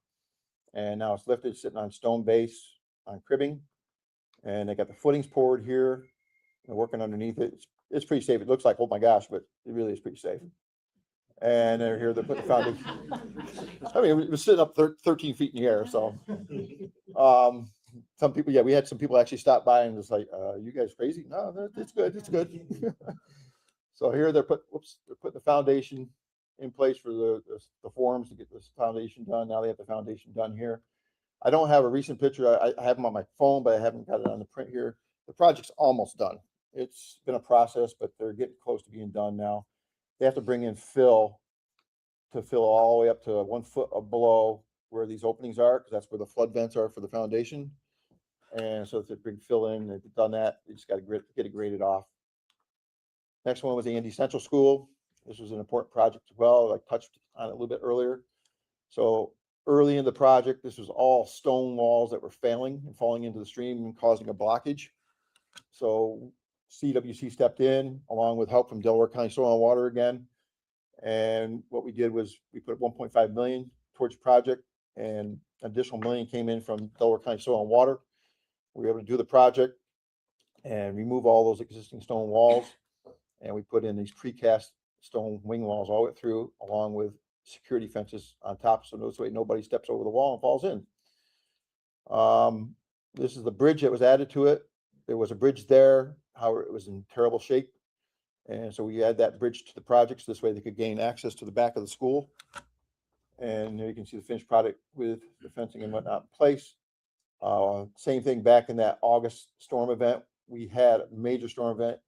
And now it's lifted, sitting on stone base on cribbing. And they got the footings poured here and working underneath it. It's pretty safe. It looks like, oh my gosh, but it really is pretty safe. And they're here, they're putting the foundation. I mean, it was sitting up 13 feet in the air, so. Some people, yeah, we had some people actually stop by and was like, you guys crazy? No, it's good, it's good. So here they're putting the foundation in place for the forms to get this foundation done. Now they have the foundation done here. I don't have a recent picture. I have them on my phone, but I haven't got it on the print here. The project's almost done. It's been a process, but they're getting close to being done now. They have to bring in fill to fill all the way up to 1 foot below where these openings are, because that's where the flood vents are for the foundation. And so if they bring fill in, they've done that. They just got to get it graded off. Next one was the Andy Central School. This was an important project as well. I touched on it a little bit earlier. So early in the project, this was all stone walls that were failing and falling into the stream and causing a blockage. So CWC stepped in along with help from Delaware County Soil and Water again. And what we did was we put 1.5 million towards the project, and an additional million came in from Delaware County Soil and Water. We were able to do the project and remove all those existing stone walls. And we put in these precast stone wing walls all the way through, along with security fences on top, so this way nobody steps over the wall and falls in. This is the bridge that was added to it. There was a bridge there, however, it was in terrible shape. And so we add that bridge to the project, so this way they could gain access to the back of the school. And there you can see the finished product with the fencing and whatnot in place. Same thing back in that August storm event. We had a major storm event.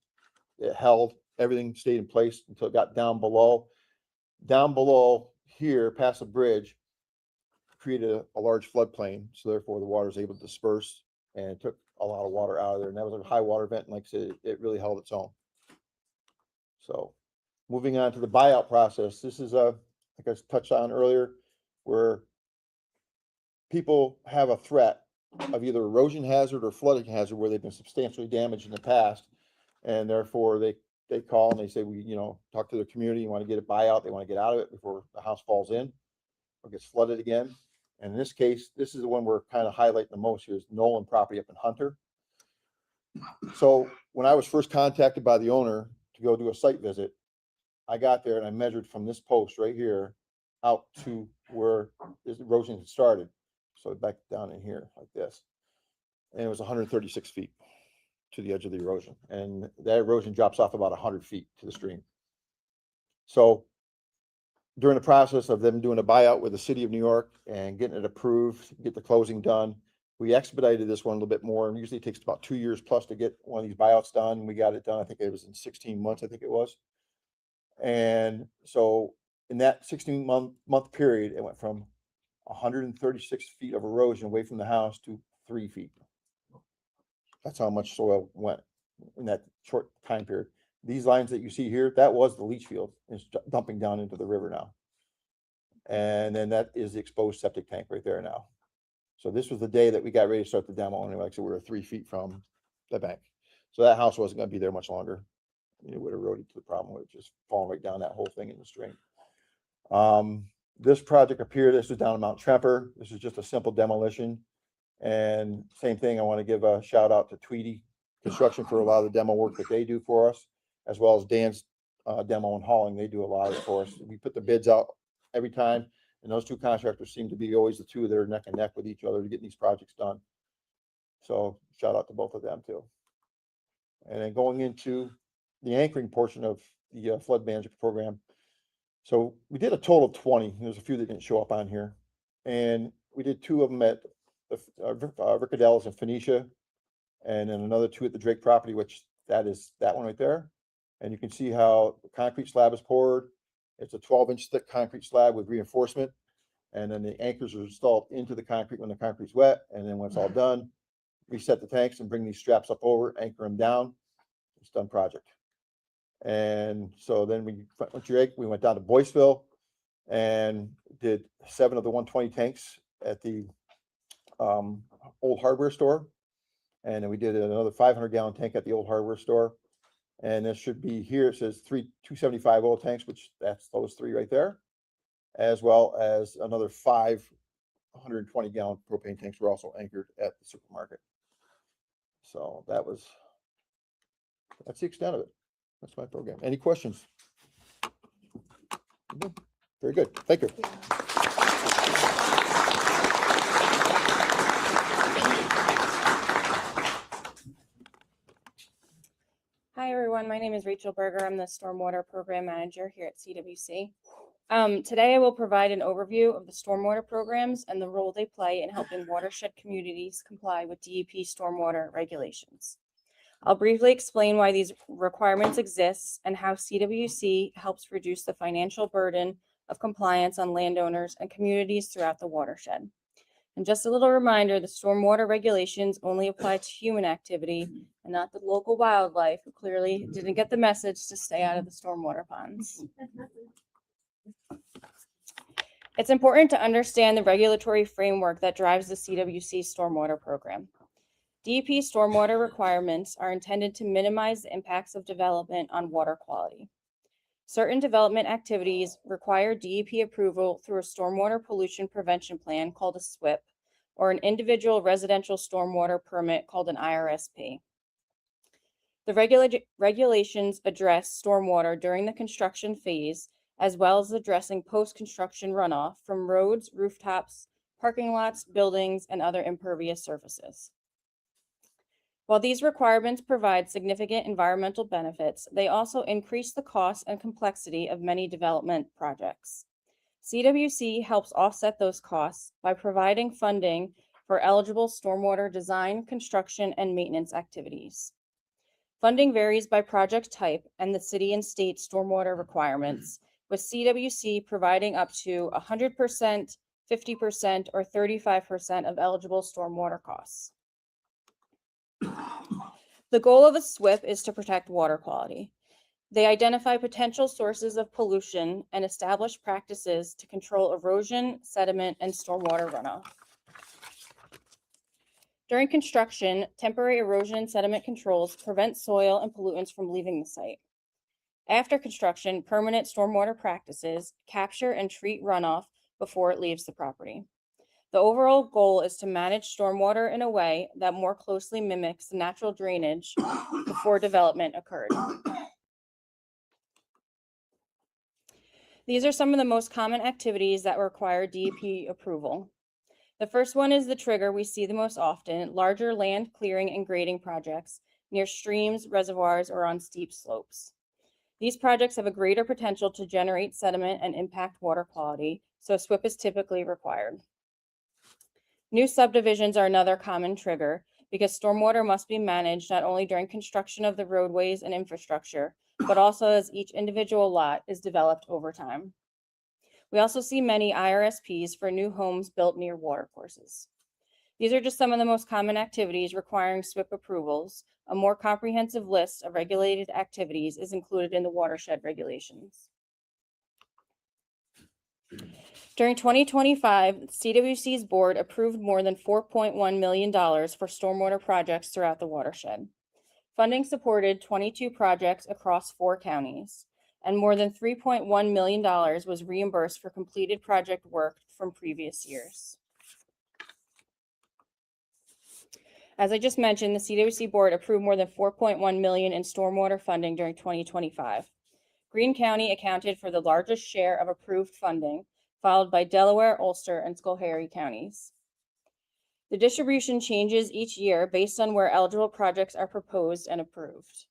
It held, everything stayed in place until it got down below. Down below here, past the bridge, created a large floodplain. So therefore the water is able to disperse, and it took a lot of water out of there. And that was a high water event. And like I said, it really held its own. So moving on to the buyout process. This is like I touched on earlier, where people have a threat of either erosion hazard or flooding hazard where they've been substantially damaged in the past. And therefore they call and they say, we, talk to the community, you want to get a buyout, they want to get out of it before the house falls in or gets flooded again. And in this case, this is the one we're kind of highlighting the most here, is Nolan property up in Hunter. So when I was first contacted by the owner to go do a site visit, I got there and I measured from this post right here out to where this erosion had started. So back down in here like this. And it was 136 feet to the edge of the erosion. And that erosion drops off about 100 feet to the stream. So during the process of them doing a buyout with the city of New York and getting it approved, get the closing done, we expedited this one a little bit more. And usually it takes about 2 years plus to get one of these buyouts done. We got it done. I think it was in 16 months, I think it was. And so in that 16-month period, it went from 136 feet of erosion away from the house to 3 feet. That's how much soil went in that short time period. These lines that you see here, that was the leach field. It's dumping down into the river now. And then that is the exposed septic tank right there now. So this was the day that we got ready to start the demo. And like I said, we were 3 feet from the bank. So that house wasn't going to be there much longer. It would have eroded to the problem, would have just fallen right down that whole thing in the stream. This project up here, this is down in Mount Tremper. This is just a simple demolition. And same thing, I want to give a shout out to Tweedy Construction for a lot of the demo work that they do for us, as well as Dan's demo and hauling. They do a lot of it for us. We put the bids out every time, and those two contractors seem to be always the two that are neck and neck with each other to get these projects done. So shout out to both of them too. And then going into the anchoring portion of the flood management program. So we did a total of 20. There's a few that didn't show up on here. And we did 2 of them at Rickadells and Phoenicia, and then another 2 at the Drake property, which that is that one right there. And you can see how the concrete slab is poured. It's a 12-inch thick concrete slab with reinforcement. And then the anchors are installed into the concrete when the concrete's wet. And then when it's all done, reset the tanks and bring these straps up over, anchor them down. It's done project. And so then we went down to Boyceville and did 7 of the 120 tanks at the old hardware store. And then we did another 500-gallon tank at the old hardware store. And this should be here. It says 3 275 oil tanks, which that's those 3 right there, as well as another 5 120-gallon propane tanks were also anchored at the supermarket. So that's the extent of it. That's my program. Any questions? Very good. Thank you. Hi, everyone. My name is Rachel Berger. I'm the Stormwater Program Manager here at CWC. Today, I will provide an overview of the stormwater programs and the role they play in helping watershed communities comply with DEP stormwater regulations. I'll briefly explain why these requirements exist and how CWC helps reduce the financial burden of compliance on landowners and communities throughout the watershed. And just a little reminder, the stormwater regulations only apply to human activity and not the local wildlife who clearly didn't get the message to stay out of the stormwater ponds. It's important to understand the regulatory framework that drives the CWC stormwater program. DEP stormwater requirements are intended to minimize the impacts of development on water quality. Certain development activities require DEP approval through a stormwater pollution prevention plan called a SWIP, or an individual residential stormwater permit called an IRSP. The regulations address stormwater during the construction phase, as well as addressing post-construction runoff from roads, rooftops, parking lots, buildings, and other impervious surfaces. While these requirements provide significant environmental benefits, they also increase the cost and complexity of many development projects. CWC helps offset those costs by providing funding for eligible stormwater design, construction, and maintenance activities. Funding varies by project type and the city and state stormwater requirements, with CWC providing up to 100%, 50%, or 35% of eligible stormwater costs. The goal of a SWIP is to protect water quality. They identify potential sources of pollution and establish practices to control erosion, sediment, and stormwater runoff. During construction, temporary erosion and sediment controls prevent soil and pollutants from leaving the site. After construction, permanent stormwater practices capture and treat runoff before it leaves the property. The overall goal is to manage stormwater in a way that more closely mimics natural drainage before development occurred. These are some of the most common activities that require DEP approval. The first one is the trigger we see the most often: larger land clearing and grading projects near streams, reservoirs, or on steep slopes. These projects have a greater potential to generate sediment and impact water quality, so a SWIP is typically required. New subdivisions are another common trigger because stormwater must be managed not only during construction of the roadways and infrastructure, but also as each individual lot is developed over time. We also see many IRSPs for new homes built near watercourses. These are just some of the most common activities requiring SWIP approvals. A more comprehensive list of regulated activities is included in the watershed regulations. During 2025, CWC's board approved more than $4.1 million for stormwater projects throughout the watershed. Funding supported 22 projects across 4 counties, and more than $3.1 million was reimbursed for completed project work from previous years. As I just mentioned, the CWC board approved more than $4.1 million in stormwater funding during 2025. Greene County accounted for the largest share of approved funding, followed by Delaware, Ulster, and Schoharie counties. The distribution changes each year based on where eligible projects are proposed and approved.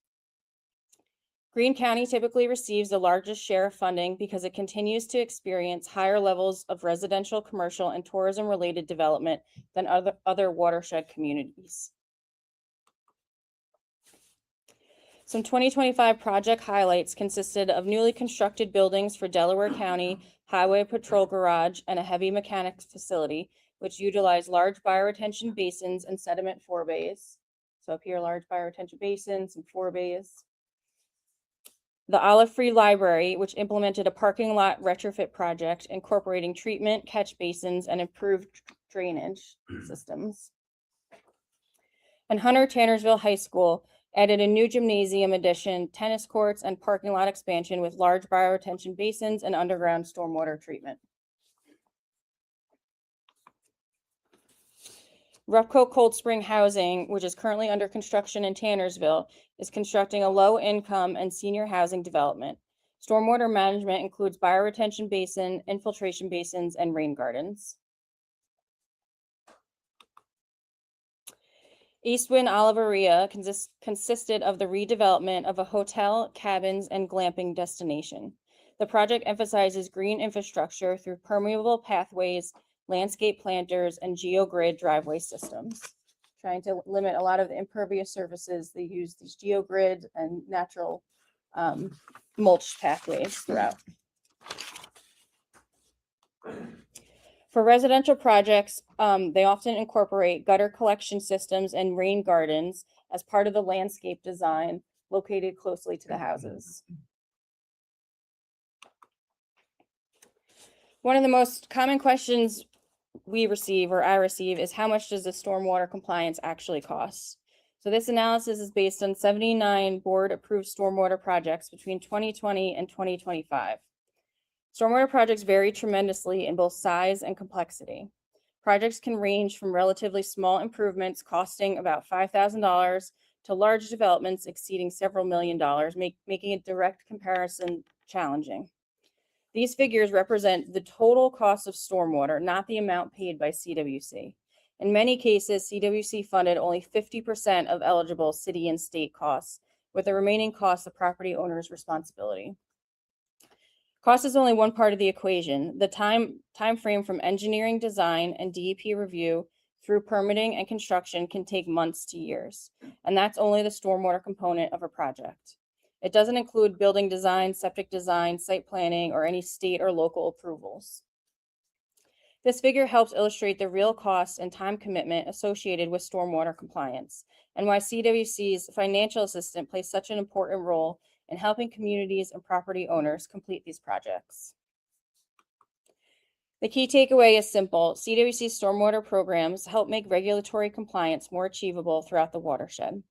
Greene County typically receives the largest share of funding because it continues to experience higher levels of residential, commercial, and tourism-related development than other watershed communities. Some 2025 project highlights consisted of newly constructed buildings for Delaware County Highway Patrol Garage and a heavy mechanics facility, which utilized large bioretention basins and sediment forebays. So up here, large bioretention basins and forebays. The Olive Free Library, which implemented a parking lot retrofit project incorporating treatment, catch basins, and improved drainage systems. And Hunter Tannersville High School added a new gymnasium addition, tennis courts, and parking lot expansion with large bioretention basins and underground stormwater treatment. Rupco Cold Spring Housing, which is currently under construction in Tannersville, is constructing a low-income and senior housing development. Stormwater management includes bioretention basin, infiltration basins, and rain gardens. Eastwind Oliveria consisted of the redevelopment of a hotel, cabins, and glamping destination. The project emphasizes green infrastructure through permeable pathways, landscape planters, and geogrid driveway systems. Trying to limit a lot of the impervious surfaces, they use these geogrid and natural mulch pathways throughout. For residential projects, they often incorporate gutter collection systems and rain gardens as part of the landscape design located closely to the houses. One of the most common questions we receive, or I receive, is how much does the stormwater compliance actually cost? So this analysis is based on 79 board-approved stormwater projects between 2020 and 2025. Stormwater projects vary tremendously in both size and complexity. Projects can range from relatively small improvements costing about $5,000 to large developments exceeding several $1 million, making a direct comparison challenging. These figures represent the total cost of stormwater, not the amount paid by CWC. In many cases, CWC funded only 50% of eligible city and state costs, with the remaining costs the property owner's responsibility. Cost is only one part of the equation. The time frame from engineering design and DEP review through permitting and construction can take months to years, and that's only the stormwater component of a project. It doesn't include building design, septic design, site planning, or any state or local approvals. This figure helps illustrate the real cost and time commitment associated with stormwater compliance, and why CWC's financial assistant plays such an important role in helping communities and property owners complete these projects. The key takeaway is simple. CWC's stormwater programs help make regulatory compliance more achievable throughout the watershed.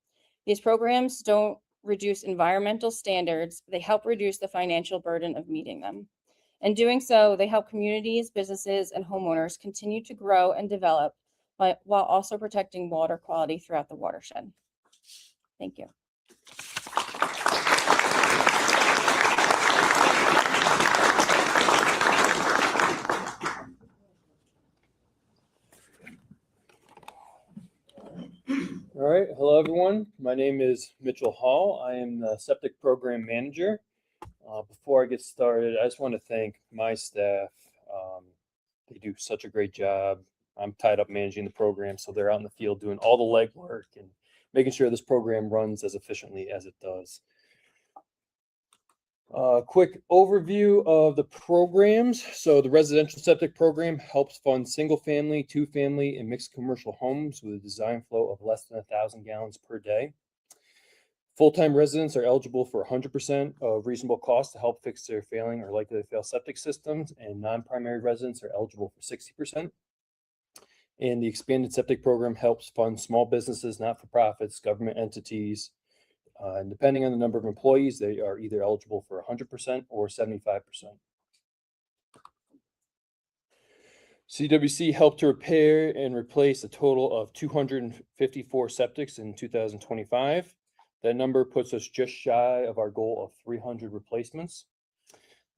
These programs don't reduce environmental standards, they help reduce the financial burden of meeting them. In doing so, they help communities, businesses, and homeowners continue to grow and develop while also protecting water quality throughout the watershed. Thank you. All right, hello everyone. My name is Mitchell Hall. I am the septic program manager. Before I get started, I just want to thank my staff. They do such a great job. I'm tied up managing the program, so they're out in the field doing all the legwork and making sure this program runs as efficiently as it does. Quick overview of the programs. So the residential septic program helps fund single family, 2-family, and mixed commercial homes with a design flow of less than 1,000 gallons per day. Full-time residents are eligible for 100% of reasonable cost to help fix their failing or likely to fail septic systems, and non-primary residents are eligible for 60%. And the expanded septic program helps fund small businesses, not-for-profits, government entities, and depending on the number of employees, they are either eligible for 100% or 75%. CWC helped to repair and replace a total of 254 septics in 2025. That number puts us just shy of our goal of 300 replacements.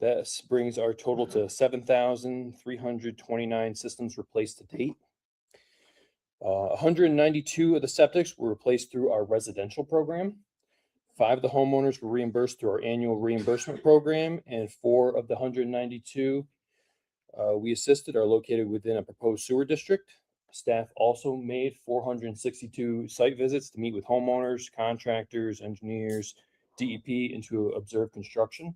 This brings our total to 7,329 systems replaced to date. 192 of the septics were replaced through our residential program. 5 of the homeowners were reimbursed through our annual reimbursement program, and 4 of the 192 we assisted are located within a proposed sewer district. Staff also made 462 site visits to meet with homeowners, contractors, engineers, DEP, and to observe construction.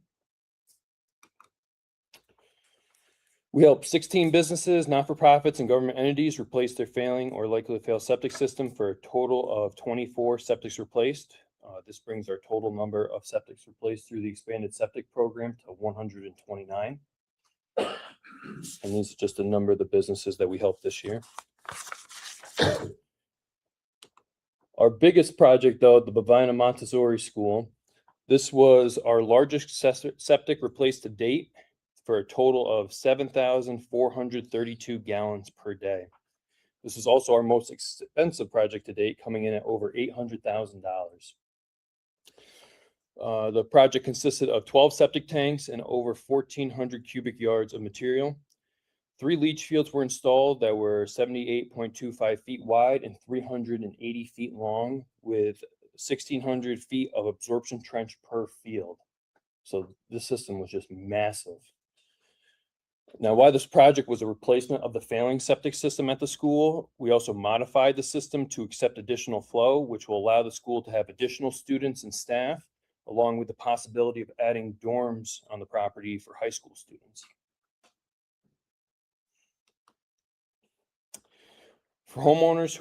We helped 16 businesses, not-for-profits, and government entities replace their failing or likely to fail septic system for a total of 24 septics replaced. This brings our total number of septics replaced through the expanded septic program to 129. And these are just a number of the businesses that we helped this year. Our biggest project, though, the Bovina Montessori School. This was our largest septic replaced to date for a total of 7,432 gallons per day. This is also our most expensive project to date, coming in at over $800,000. The project consisted of 12 septic tanks and over 1,400 cubic yards of material. 3 leach fields were installed that were 78.25 feet wide and 380 feet long, with 1,600 feet of absorption trench per field. So this system was just massive. Now, while this project was a replacement of the failing septic system at the school, we also modified the system to accept additional flow, which will allow the school to have additional students and staff, along with the possibility of adding dorms on the property for high school students. For homeowners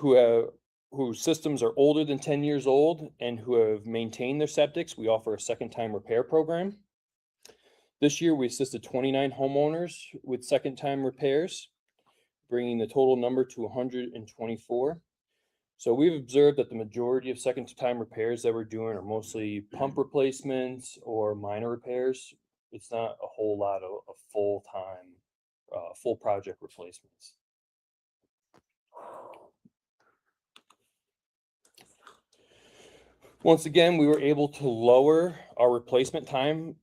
whose systems are older than 10 years old and who have maintained their septics, we offer a second-time repair program. This year, we assisted 29 homeowners with second-time repairs, bringing the total number to 124. So we've observed that the majority of second-time repairs that we're doing are mostly pump replacements or minor repairs. It's not a whole lot of full-time, full project replacements. Once again, we were able to lower our replacement time,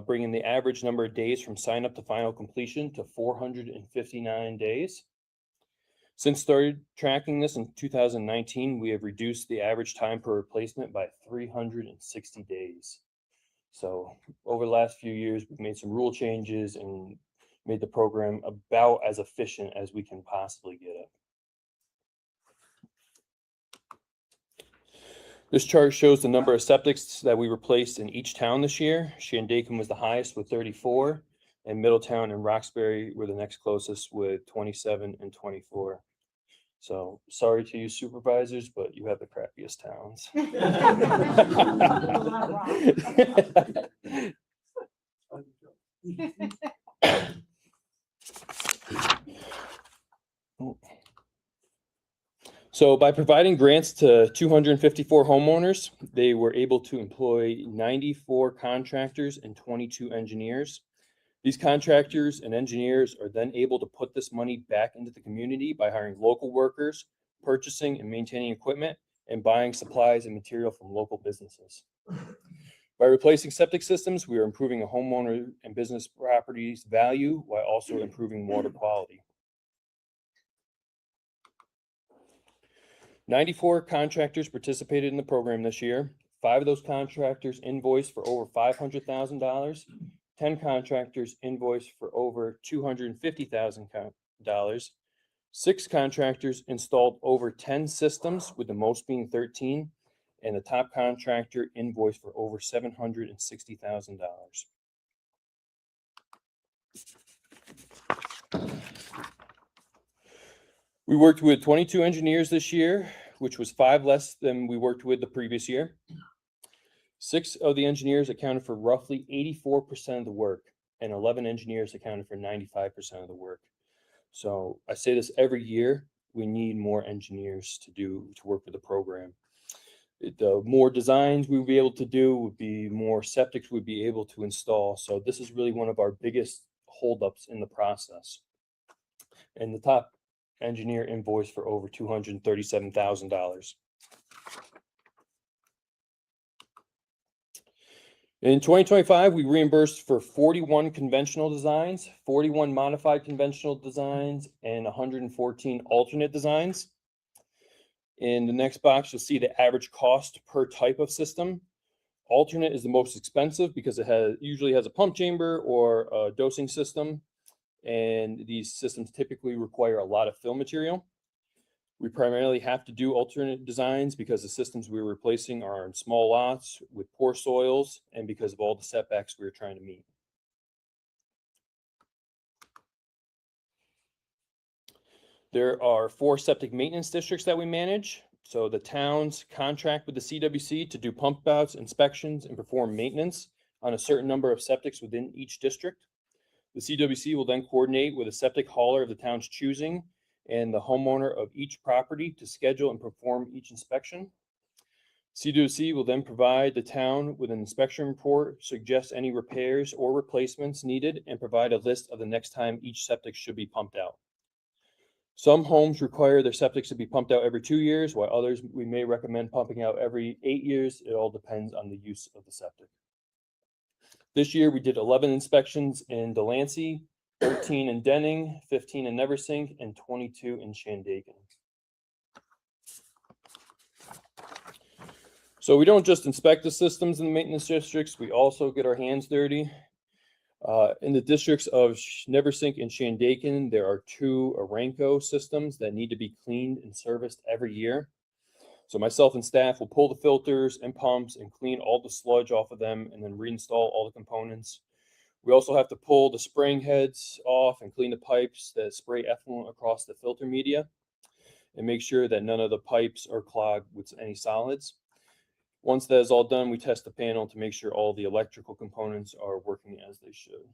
bringing the average number of days from sign up to final completion to 459 days. Since started tracking this in 2019, we have reduced the average time per replacement by 360 days. So over the last few years, we've made some rule changes and made the program about as efficient as we can possibly get it. This chart shows the number of septics that we replaced in each town this year. Shandaken was the highest with 34, and Middletown and Roxbury were the next closest with 27 and 24. So sorry to you supervisors, but you have the crappiest towns. So by providing grants to 254 homeowners, they were able to employ 94 contractors and 22 engineers. These contractors and engineers are then able to put this money back into the community by hiring local workers, purchasing and maintaining equipment, and buying supplies and material from local businesses. By replacing septic systems, we are improving a homeowner and business property's value while also improving water quality. 94 contractors participated in the program this year. 5 of those contractors invoiced for over $500,000. 10 contractors invoiced for over $250,000. 6 contractors installed over 10 systems, with the most being 13, and the top contractor invoiced for over $760,000. We worked with 22 engineers this year, which was 5 less than we worked with the previous year. 6 of the engineers accounted for roughly 84% of the work, and 11 engineers accounted for 95% of the work. So I say this every year, we need more engineers to work with the program. The more designs we would be able to do would be more septics we'd be able to install. So this is really one of our biggest holdups in the process. And the top engineer invoiced for over $237,000. In 2025, we reimbursed for 41 conventional designs, 41 modified conventional designs, and 114 alternate designs. In the next box, you'll see the average cost per type of system. Alternate is the most expensive because it usually has a pump chamber or a dosing system, and these systems typically require a lot of fill material. We primarily have to do alternate designs because the systems we're replacing are in small lots with poor soils and because of all the setbacks we're trying to meet. There are 4 septic maintenance districts that we manage. So the towns contract with the CWC to do pump outs, inspections, and perform maintenance on a certain number of septics within each district. The CWC will then coordinate with a septic hauler of the town's choosing and the homeowner of each property to schedule and perform each inspection. CWC will then provide the town with an inspection report, suggest any repairs or replacements needed, and provide a list of the next time each septic should be pumped out. Some homes require their septics to be pumped out every 2 years, while others we may recommend pumping out every 8 years. It all depends on the use of the septic. This year, we did 11 inspections in Delancey, 13 in Denning, 15 in Neversink, and 22 in Shandaken. So we don't just inspect the systems in the maintenance districts, we also get our hands dirty. In the districts of Neversink and Shandaken, there are 2 Aranco systems that need to be cleaned and serviced every year. So myself and staff will pull the filters and pumps and clean all the sludge off of them and then reinstall all the components. We also have to pull the spraying heads off and clean the pipes that spray effluent across the filter media and make sure that none of the pipes are clogged with any solids. Once that is all done, we test the panel to make sure all the electrical components are working as they should.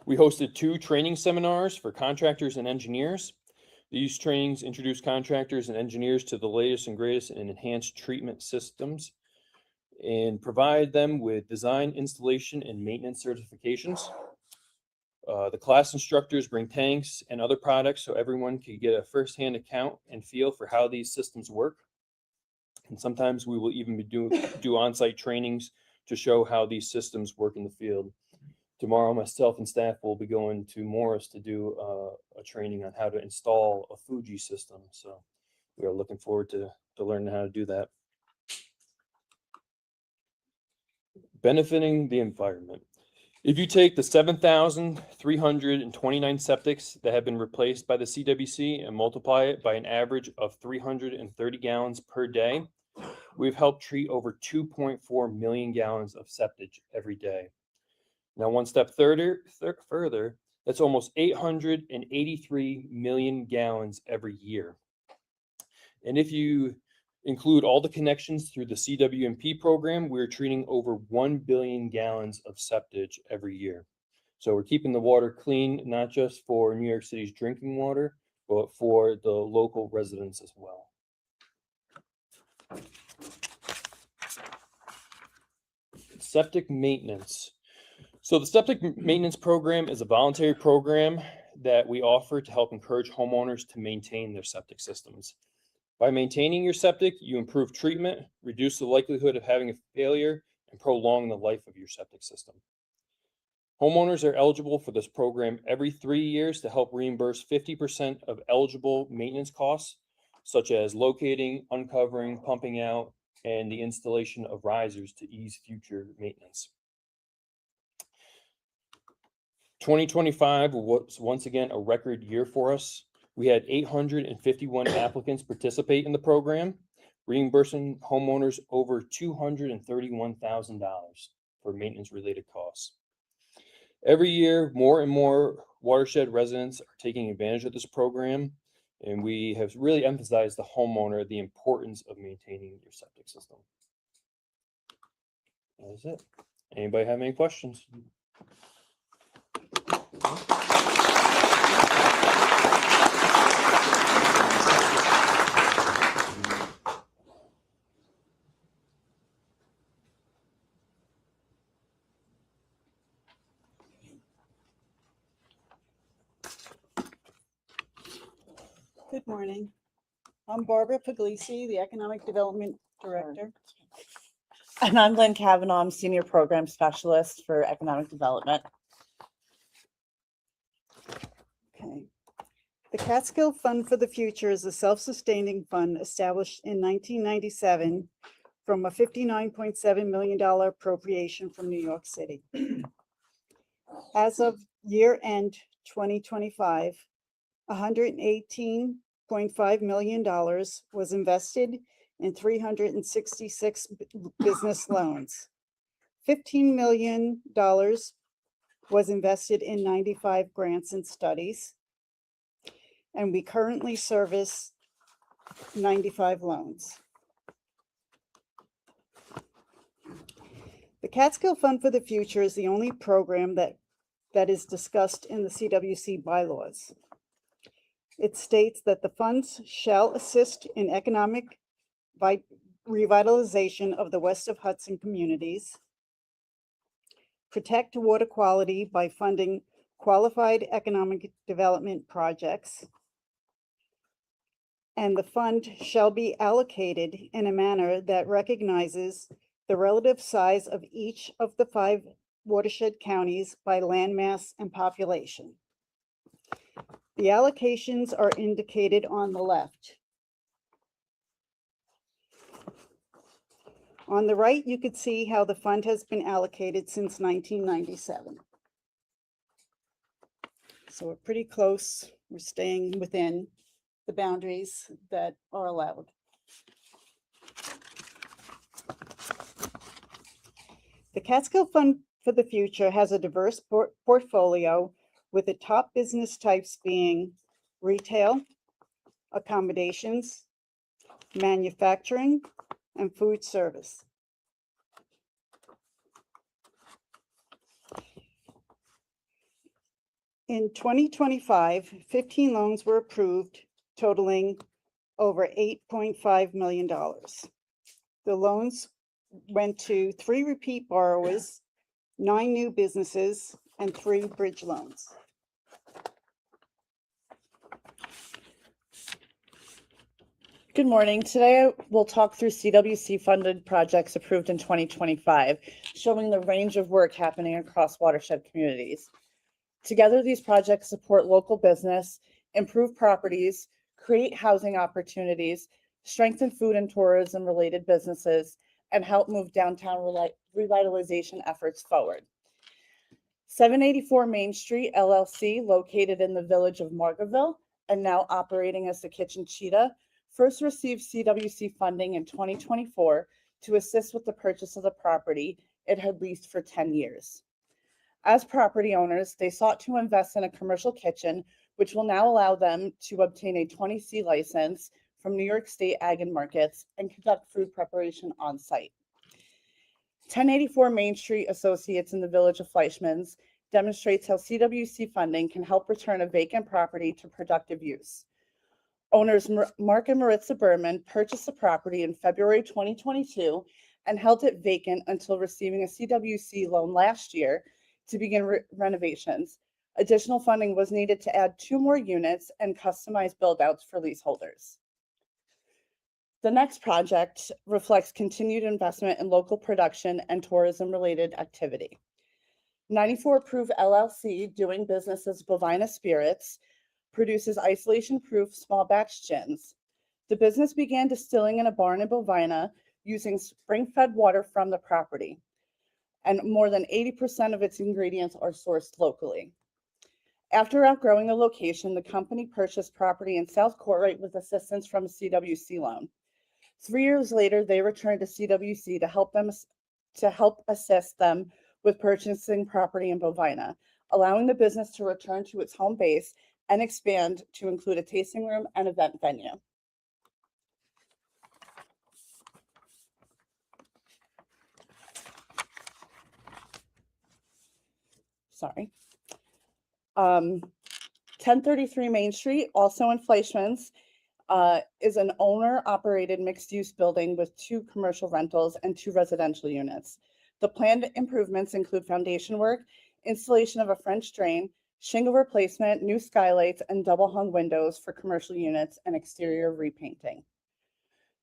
We hosted 2 training seminars for contractors and engineers. These trainings introduce contractors and engineers to the latest and greatest in enhanced treatment systems and provide them with design, installation, and maintenance certifications. The class instructors bring tanks and other products so everyone can get a firsthand account and feel for how these systems work. And sometimes we will even do on-site trainings to show how these systems work in the field. Tomorrow, myself and staff will be going to Morris to do a training on how to install a Fuji system. So we are looking forward to learning how to do that. Benefiting the environment. If you take the 7,329 septics that have been replaced by the CWC and multiply it by an average of 330 gallons per day, we've helped treat over 2.4 million gallons of septic every day. Now, one step further, that's almost 883 million gallons every year. And if you include all the connections through the CWMP program, we're treating over 1 billion gallons of septic every year. So we're keeping the water clean, not just for New York City's drinking water, but for the local residents as well. Septic maintenance. So the septic maintenance program is a voluntary program that we offer to help encourage homeowners to maintain their septic systems. By maintaining your septic, you improve treatment, reduce the likelihood of having a failure, and prolong the life of your septic system. Homeowners are eligible for this program every 3 years to help reimburse 50% of eligible maintenance costs, such as locating, uncovering, pumping out, and the installation of risers to ease future maintenance. 2025 was once again a record year for us. We had 851 applicants participate in the program, reimbursing homeowners over $231,000 for maintenance-related costs. Every year, more and more Watershed residents are taking advantage of this program, and we have really emphasized the homeowner the importance of maintaining your septic system. That is it. Anybody have any questions? Good morning. I'm Barbara Puglisi, the Economic Development Director. And I'm Lynn Kavanaugh, I'm Senior Program Specialist for Economic Development. Okay. The Catskill Fund for the Future is a self-sustaining fund established in 1997 from a $59.7 million appropriation from New York City. As of year-end 2025, $118.5 million was invested in 366 business loans. $15 million was invested in 95 grants and studies. And we currently service 95 loans. The Catskill Fund for the Future is the only program that is discussed in the CWC bylaws. It states that the funds shall assist in economic revitalization of the west of Hudson communities, protect water quality by funding qualified economic development projects, and the fund shall be allocated in a manner that recognizes the relative size of each of the 5 watershed counties by landmass and population. The allocations are indicated on the left. On the right, you could see how the fund has been allocated since 1997. So we're pretty close. We're staying within the boundaries that are allowed. The Catskill Fund for the Future has a diverse portfolio with the top business types being retail, accommodations, manufacturing, and food service. In 2025, 15 loans were approved, totaling over $8.5 million. The loans went to 3 repeat borrowers, 9 new businesses, and 3 bridge loans. Good morning. Today we'll talk through CWC funded projects approved in 2025, showing the range of work happening across watershed communities. Together, these projects support local business, improve properties, create housing opportunities, strengthen food and tourism related businesses, and help move downtown revitalization efforts forward. 784 Main Street LLC, located in the village of Margaretville and now operating as the Kitchen Cheetah, first received CWC funding in 2024 to assist with the purchase of the property it had leased for 10 years. As property owners, they sought to invest in a commercial kitchen, which will now allow them to obtain a 20C license from New York State Ag and Markets and conduct food preparation on site. 1084 Main Street Associates in the village of Fleischman's demonstrates how CWC funding can help return a vacant property to productive use. Owners Mark and Maritza Berman purchased the property in February 2022 and held it vacant until receiving a CWC loan last year to begin renovations. Additional funding was needed to add 2 more units and customize build-outs for leaseholders. The next project reflects continued investment in local production and tourism-related activity. 94 Proof LLC, doing business as Bovina Spirits, produces isolation-proof small batch gins. The business began distilling in a barn in Bovina using spring-fed water from the property, and more than 80% of its ingredients are sourced locally. After outgrowing the location, the company purchased property in South Courtright with assistance from a CWC loan. 3 years later, they returned to CWC to help assist them with purchasing property in Bovina, allowing the business to return to its home base and expand to include a tasting room and event venue. Sorry. 1033 Main Street, also in Fleischman's, is an owner-operated mixed-use building with 2 commercial rentals and 2 residential units. The planned improvements include foundation work, installation of a French drain, shingle replacement, new skylights, and double-hung windows for commercial units and exterior repainting.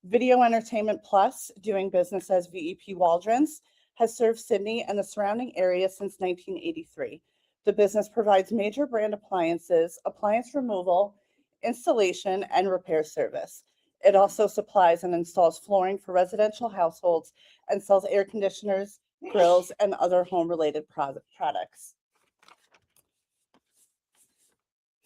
Video Entertainment Plus, doing business as VEP Waldron's, has served Sydney and the surrounding area since 1983. The business provides major brand appliances, appliance removal, installation, and repair service. It also supplies and installs flooring for residential households and sells air conditioners, grills, and other home-related products.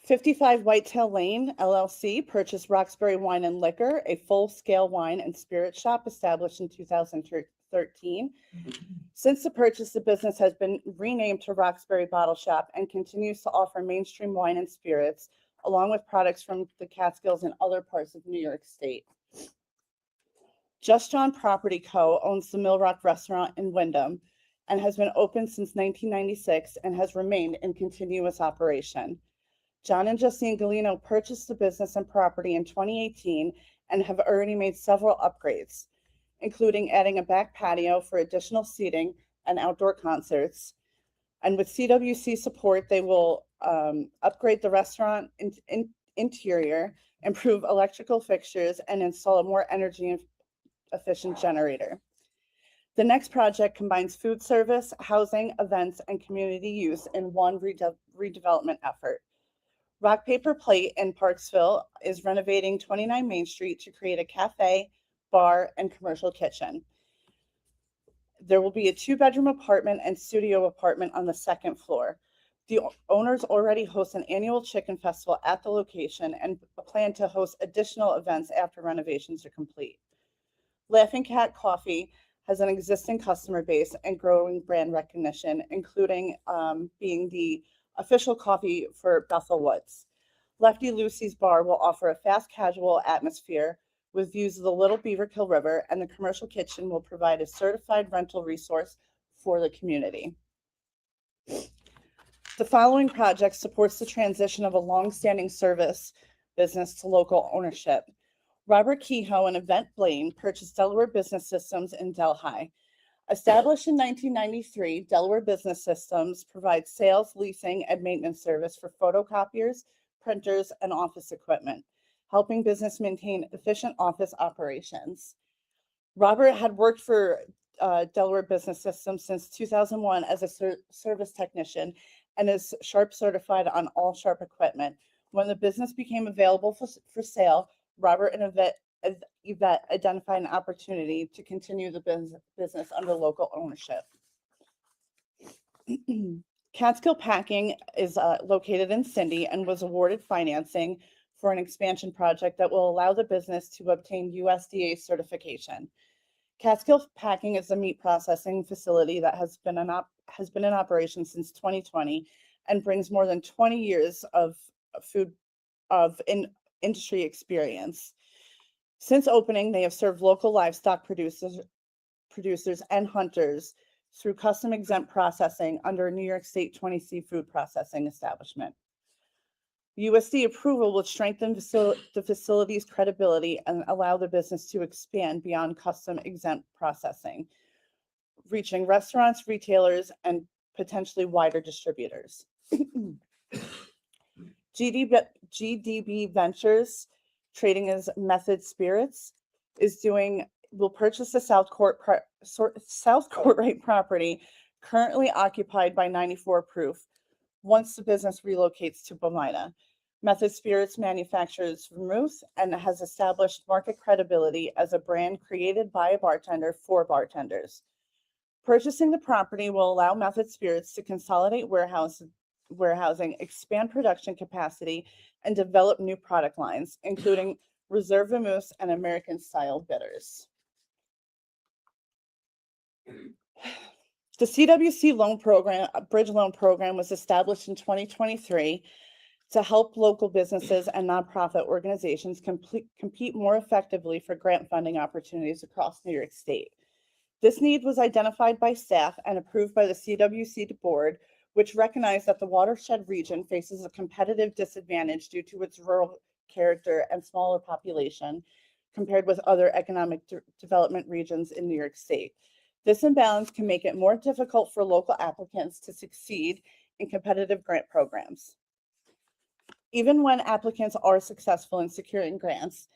55 Whitetail Lane LLC purchased Roxbury Wine and Liquor, a full-scale wine and spirit shop established in 2013. Since the purchase, the business has been renamed to Roxbury Bottle Shop and continues to offer mainstream wine and spirits, along with products from the Catskills and other parts of New York State. Just John Property Co. owns the Mill Rock Restaurant in Wyndham and has been open since 1996 and has remained in continuous operation. John and Justine Galino purchased the business and property in 2018 and have already made several upgrades, including adding a back patio for additional seating and outdoor concerts, And with CWC support, they will upgrade the restaurant interior, improve electrical fixtures, and install a more energy efficient generator. The next project combines food service, housing, events, and community use in one redevelopment effort. Rock Paper Plate in Parksville is renovating 29 Main Street to create a cafe, bar, and commercial kitchen. There will be a 2-bedroom apartment and studio apartment on the second floor. The owners already host an annual chicken festival at the location and plan to host additional events after renovations are complete. Laughing Cat Coffee has an existing customer base and growing brand recognition, including being the official coffee for Bethel Woods. Lefty Lucy's Bar will offer a fast casual atmosphere with views of the Little Beaverkill River, and the commercial kitchen will provide a certified rental resource for the community. The following project supports the transition of a long-standing service business to local ownership. Robert Kehoe and Yvette Blaine purchased Delaware Business Systems in Delhi. Established in 1993, Delaware Business Systems provides sales, leasing, and maintenance service for photocopiers, printers, and office equipment, helping business maintain efficient office operations. Robert had worked for Delaware Business Systems since 2001 as a service technician and is Sharp certified on all Sharp equipment. When the business became available for sale, Robert and Yvette identified an opportunity to continue the business under local ownership. Catskill Packing is located in Cindy and was awarded financing for an expansion project that will allow the business to obtain USDA certification. Catskill Packing is a meat processing facility that has been in operation since 2020 and brings more than 20 years of industry experience. Since opening, they have served local livestock producers and hunters through custom exempt processing under a New York State 20C food processing establishment. USD approval will strengthen the facility's credibility and allow the business to expand beyond custom exempt processing, reaching restaurants, retailers, and potentially wider distributors. GDB Ventures, trading as Method Spirits, will purchase the South Court Right property currently occupied by 94 Proof once the business relocates to Bomina. Method Spirits manufactures vermouth and has established market credibility as a brand created by a bartender for bartenders. Purchasing the property will allow Method Spirits to consolidate warehousing, expand production capacity, and develop new product lines, including reserve vermouths and American-style bitters. The CWC loan program, bridge loan program, was established in 2023 to help local businesses and nonprofit organizations compete more effectively for grant funding opportunities across New York State. This need was identified by staff and approved by the CWC board, which recognized that the Watershed region faces a competitive disadvantage due to its rural character and smaller population compared with other economic development regions in New York State. This imbalance can make it more difficult for local applicants to succeed in competitive grant programs. Even when applicants are successful in securing grants,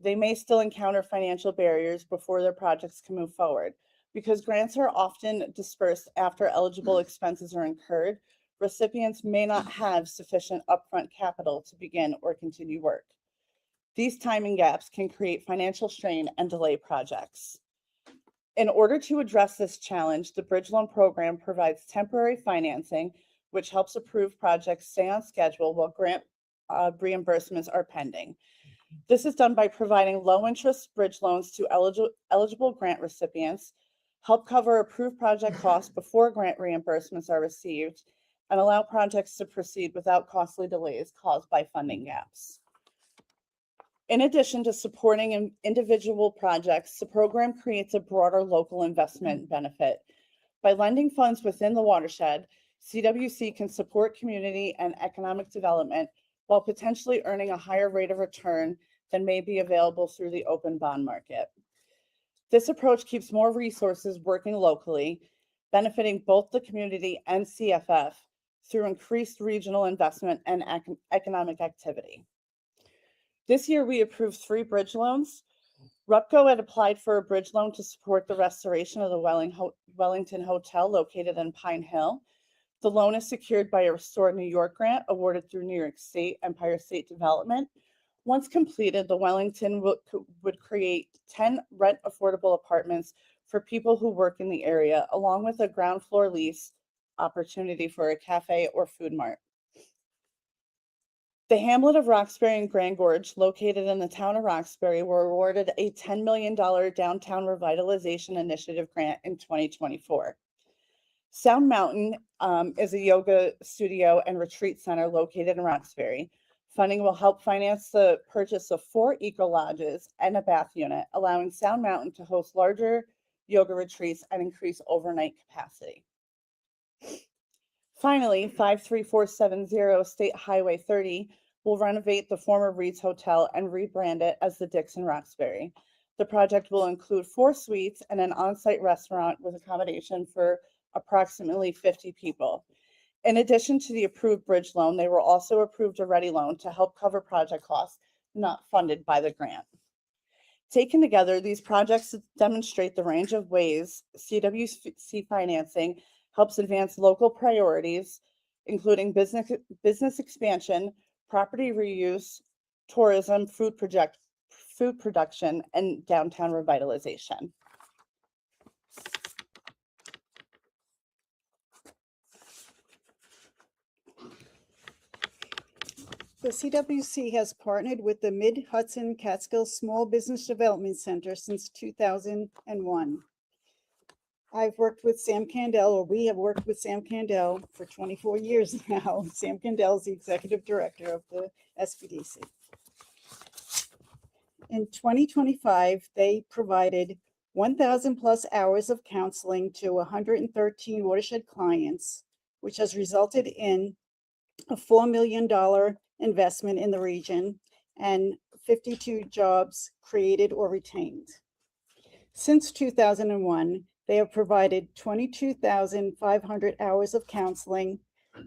they may still encounter financial barriers before their projects can move forward. Because grants are often dispersed after eligible expenses are incurred, recipients may not have sufficient upfront capital to begin or continue work. These timing gaps can create financial strain and delay projects. In order to address this challenge, the Bridge Loan Program provides temporary financing, which helps approved projects stay on schedule while grant reimbursements are pending. This is done by providing low-interest bridge loans to eligible grant recipients, help cover approved project costs before grant reimbursements are received, and allow projects to proceed without costly delays caused by funding gaps. In addition to supporting individual projects, the program creates a broader local investment benefit. By lending funds within the watershed, CWC can support community and economic development while potentially earning a higher rate of return than may be available through the open bond market. This approach keeps more resources working locally, benefiting both the community and CFF through increased regional investment and economic activity. This year, we approved 3 bridge loans. RUPCO had applied for a bridge loan to support the restoration of the Wellington Hotel located in Pine Hill. The loan is secured by a Restore New York grant awarded through New York State Empire State Development. Once completed, the Wellington would create 10 rent affordable apartments for people who work in the area, along with a ground floor lease opportunity for a cafe or food mart. The hamlet of Roxbury and Grand Gorge, located in the town of Roxbury, were awarded a $10 million downtown revitalization initiative grant in 2024. Sound Mountain is a yoga studio and retreat center located in Roxbury. Funding will help finance the purchase of 4 eco lodges and a bath unit, allowing Sound Mountain to host larger yoga retreats and increase overnight capacity. Finally, 53470 State Highway 30 will renovate the former Reed's Hotel and rebrand it as the Dixon Roxbury. The project will include 4 suites and an on-site restaurant with accommodation for approximately 50 people. In addition to the approved bridge loan, they were also approved a ready loan to help cover project costs not funded by the grant. Taken together, these projects demonstrate the range of ways CWC financing helps advance local priorities, including business expansion, property reuse, tourism, food production, and downtown revitalization. The CWC has partnered with the Mid-Hudson Catskill Small Business Development Center since 2001. I've worked with Sam Candell, or we have worked with Sam Candell for 24 years now. Sam Candell is the executive director of the SBDC. In 2025, they provided 1,000 plus hours of counseling to 113 Watershed clients, which has resulted in a $4 million investment in the region and 52 jobs created or retained. Since 2001, they have provided 22,500 hours of counseling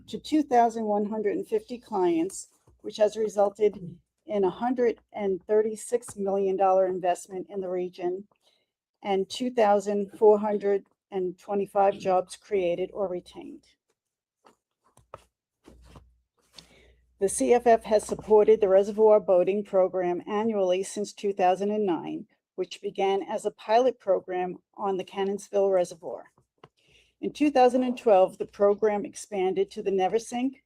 to 2,150 clients, which has resulted in a $136 million investment in the region and 2,425 jobs created or retained. The CFF has supported the reservoir boating program annually since 2009, which began as a pilot program on the Cannonsville Reservoir. In 2012, the program expanded to the Neversink,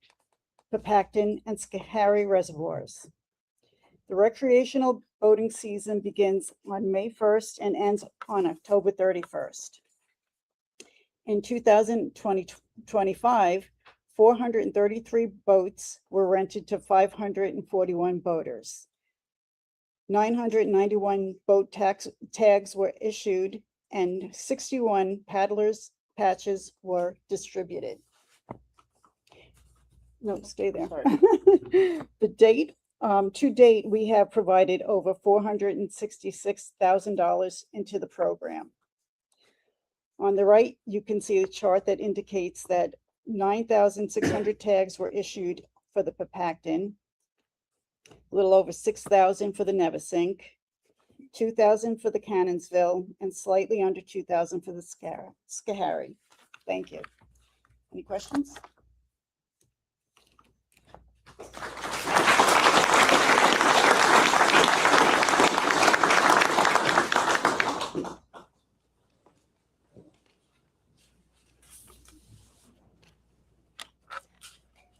Papacton, and Schoharie reservoirs. The recreational boating season begins on May 1st and ends on October 31st. In 2025, 433 boats were rented to 541 boaters. 991 boat tags were issued and 61 paddlers patches were distributed. No, stay there. To date, we have provided over $466,000 into the program. On the right, you can see the chart that indicates that 9,600 tags were issued for the Papacton, a little over 6,000 for the Neversink, 2,000 for the Cannonsville, and slightly under 2,000 for the Schoharie. Thank you. Any questions?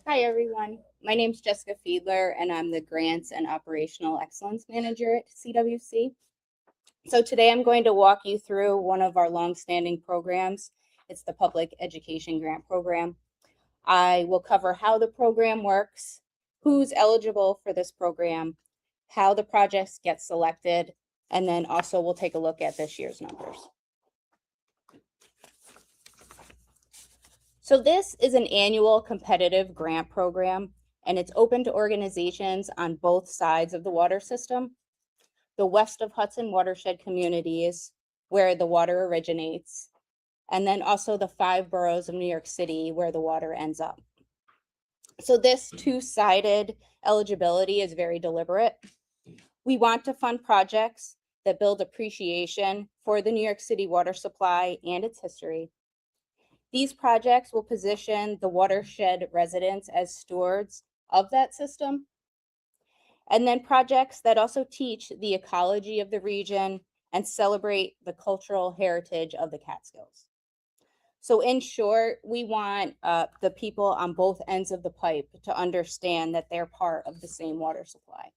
Hi, everyone. My name is Jessica Fiedler, and I'm the Grants and Operational Excellence Manager at CWC. So today I'm going to walk you through one of our longstanding programs. It's the Public Education Grant Program. I will cover how the program works, who's eligible for this program, how the projects get selected, and then also we'll take a look at this year's numbers. So this is an annual competitive grant program, and it's open to organizations on both sides of the water system. The west of Hudson watershed communities, where the water originates, and then also the 5 boroughs of New York City where the water ends up. So this two-sided eligibility is very deliberate. We want to fund projects that build appreciation for the New York City water supply and its history. These projects will position the watershed residents as stewards of that system. And then projects that also teach the ecology of the region and celebrate the cultural heritage of the Catskills. So in short, we want the people on both ends of the pipe to understand that they're part of the same water supply.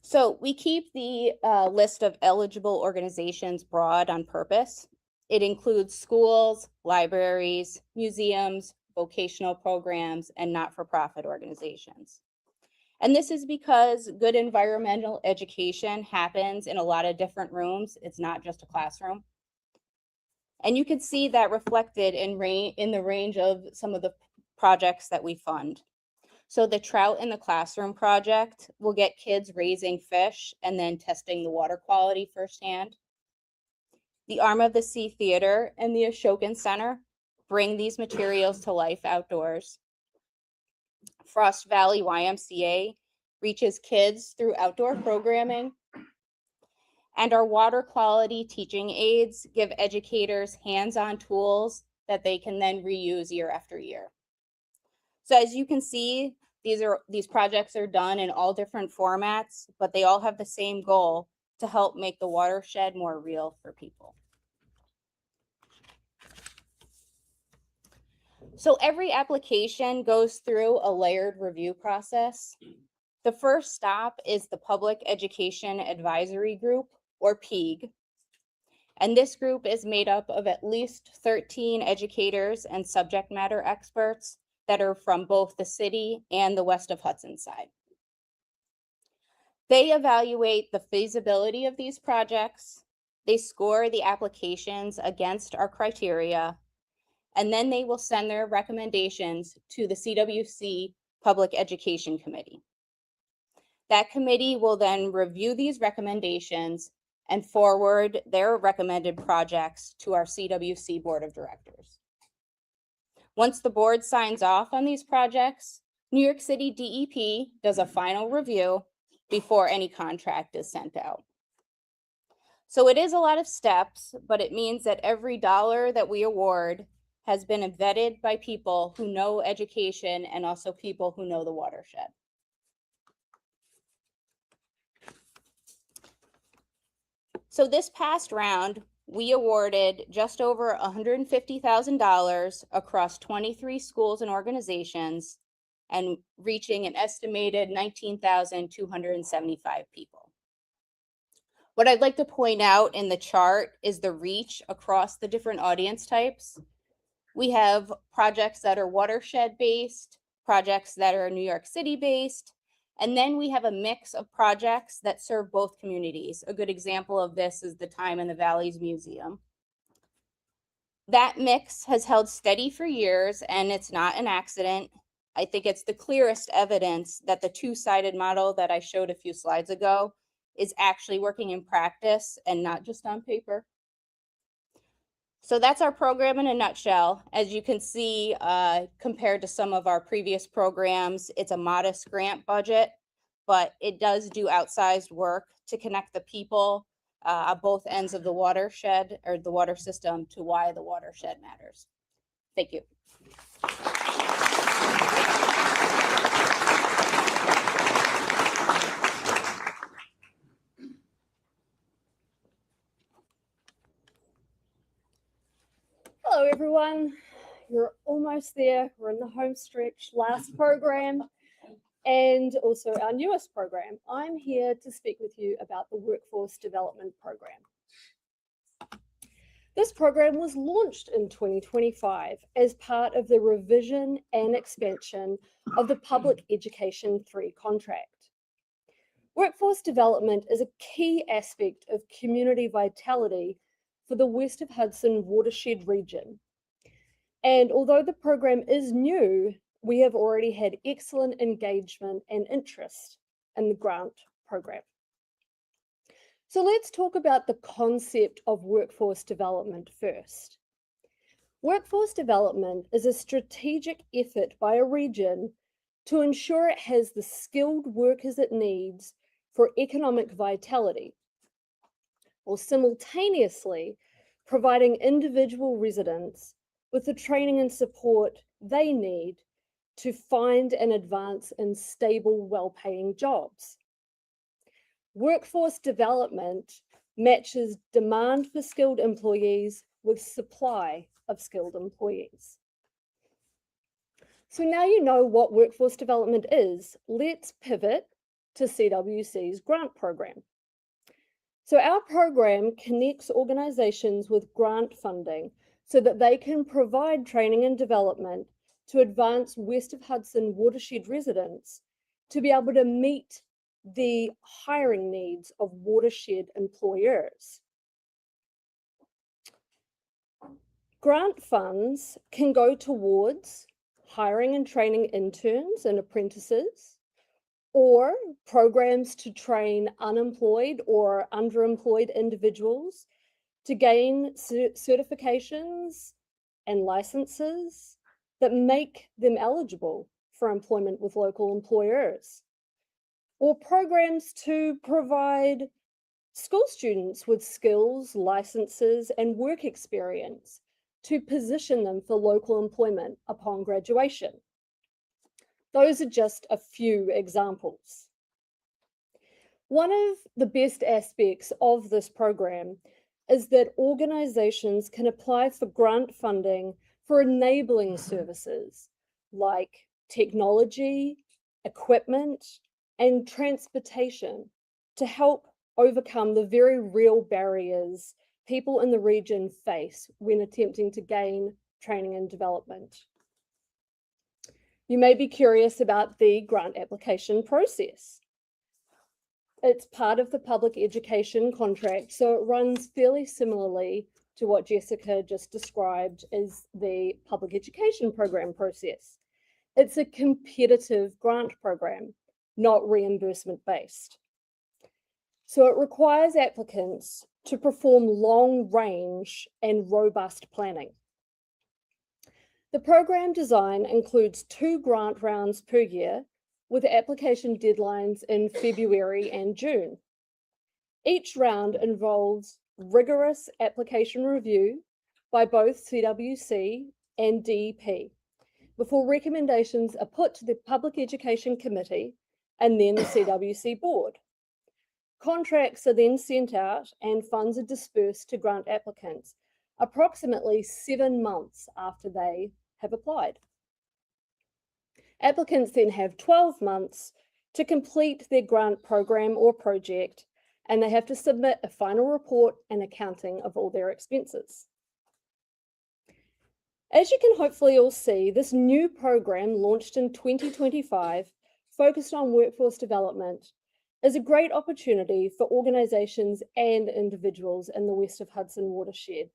So we keep the list of eligible organizations broad on purpose. It includes schools, libraries, museums, vocational programs, and not-for-profit organizations. And this is because good environmental education happens in a lot of different rooms. It's not just a classroom. And you can see that reflected in the range of some of the projects that we fund. So the Trout in the Classroom project will get kids raising fish and then testing the water quality firsthand. The Arm of the Sea Theater and the Ashokan Center bring these materials to life outdoors. Frost Valley YMCA reaches kids through outdoor programming. And our water quality teaching aids give educators hands-on tools that they can then reuse year after year. So as you can see, these projects are done in all different formats, but they all have the same goal to help make the watershed more real for people. So every application goes through a layered review process. The first stop is the Public Education Advisory Group, or PEAG. And this group is made up of at least 13 educators and subject matter experts that are from both the city and the West of Hudson side. They evaluate the feasibility of these projects, they score the applications against our criteria, and then they will send their recommendations to the CWC Public Education Committee. That committee will then review these recommendations and forward their recommended projects to our CWC Board of Directors. Once the board signs off on these projects, New York City DEP does a final review before any contract is sent out. So it is a lot of steps, but it means that every dollar that we award has been vetted by people who know education and also people who know the watershed. So this past round, we awarded just over $150,000 across 23 schools and organizations and reaching an estimated 19,275 people. What I'd like to point out in the chart is the reach across the different audience types. We have projects that are watershed based, projects that are New York City based, and then we have a mix of projects that serve both communities. A good example of this is the Time in the Valleys Museum. That mix has held steady for years, and it's not an accident. I think it's the clearest evidence that the two-sided model that I showed a few slides ago is actually working in practice and not just on paper. So that's our program in a nutshell. As you can see, compared to some of our previous programs, it's a modest grant budget, but it does do outsized work to connect the people at both ends of the watershed or the water system to why the watershed matters. Thank you. Hello everyone, you're almost there. We're in the home stretch, last program and also our newest program. I'm here to speak with you about the Workforce Development Program. This program was launched in 2025 as part of the revision and expansion of the Public Education 3 contract. Workforce development is a key aspect of community vitality for the West of Hudson watershed region. And although the program is new, we have already had excellent engagement and interest in the grant program. So let's talk about the concept of workforce development first. Workforce development is a strategic effort by a region to ensure it has the skilled workers it needs for economic vitality, or simultaneously providing individual residents with the training and support they need to find and advance in stable, well-paying jobs. Workforce development matches demand for skilled employees with supply of skilled employees. So now you know what workforce development is, let's pivot to CWC's grant program. So our program connects organizations with grant funding so that they can provide training and development to advance West of Hudson watershed residents to be able to meet the hiring needs of watershed employers. Grant funds can go towards hiring and training interns and apprentices, or programs to train unemployed or underemployed individuals to gain certifications and licenses that make them eligible for employment with local employers, or programs to provide school students with skills, licenses, and work experience to position them for local employment upon graduation. Those are just a few examples. One of the best aspects of this program is that organizations can apply for grant funding for enabling services like technology, equipment, and transportation to help overcome the very real barriers people in the region face when attempting to gain training and development. You may be curious about the grant application process. It's part of the public education contract, so it runs fairly similarly to what Jessica just described as the public education program process. It's a competitive grant program, not reimbursement based. So it requires applicants to perform long range and robust planning. The program design includes 2 grant rounds per year with application deadlines in February and June. Each round involves rigorous application review by both CWC and DEP before recommendations are put to the Public Education Committee and then the CWC board. Contracts are then sent out and funds are dispersed to grant applicants approximately 7 months after they have applied. Applicants then have 12 months to complete their grant program or project, and they have to submit a final report and accounting of all their expenses. As you can hopefully all see, this new program launched in 2025, focused on workforce development, is a great opportunity for organizations and individuals in the West of Hudson watershed,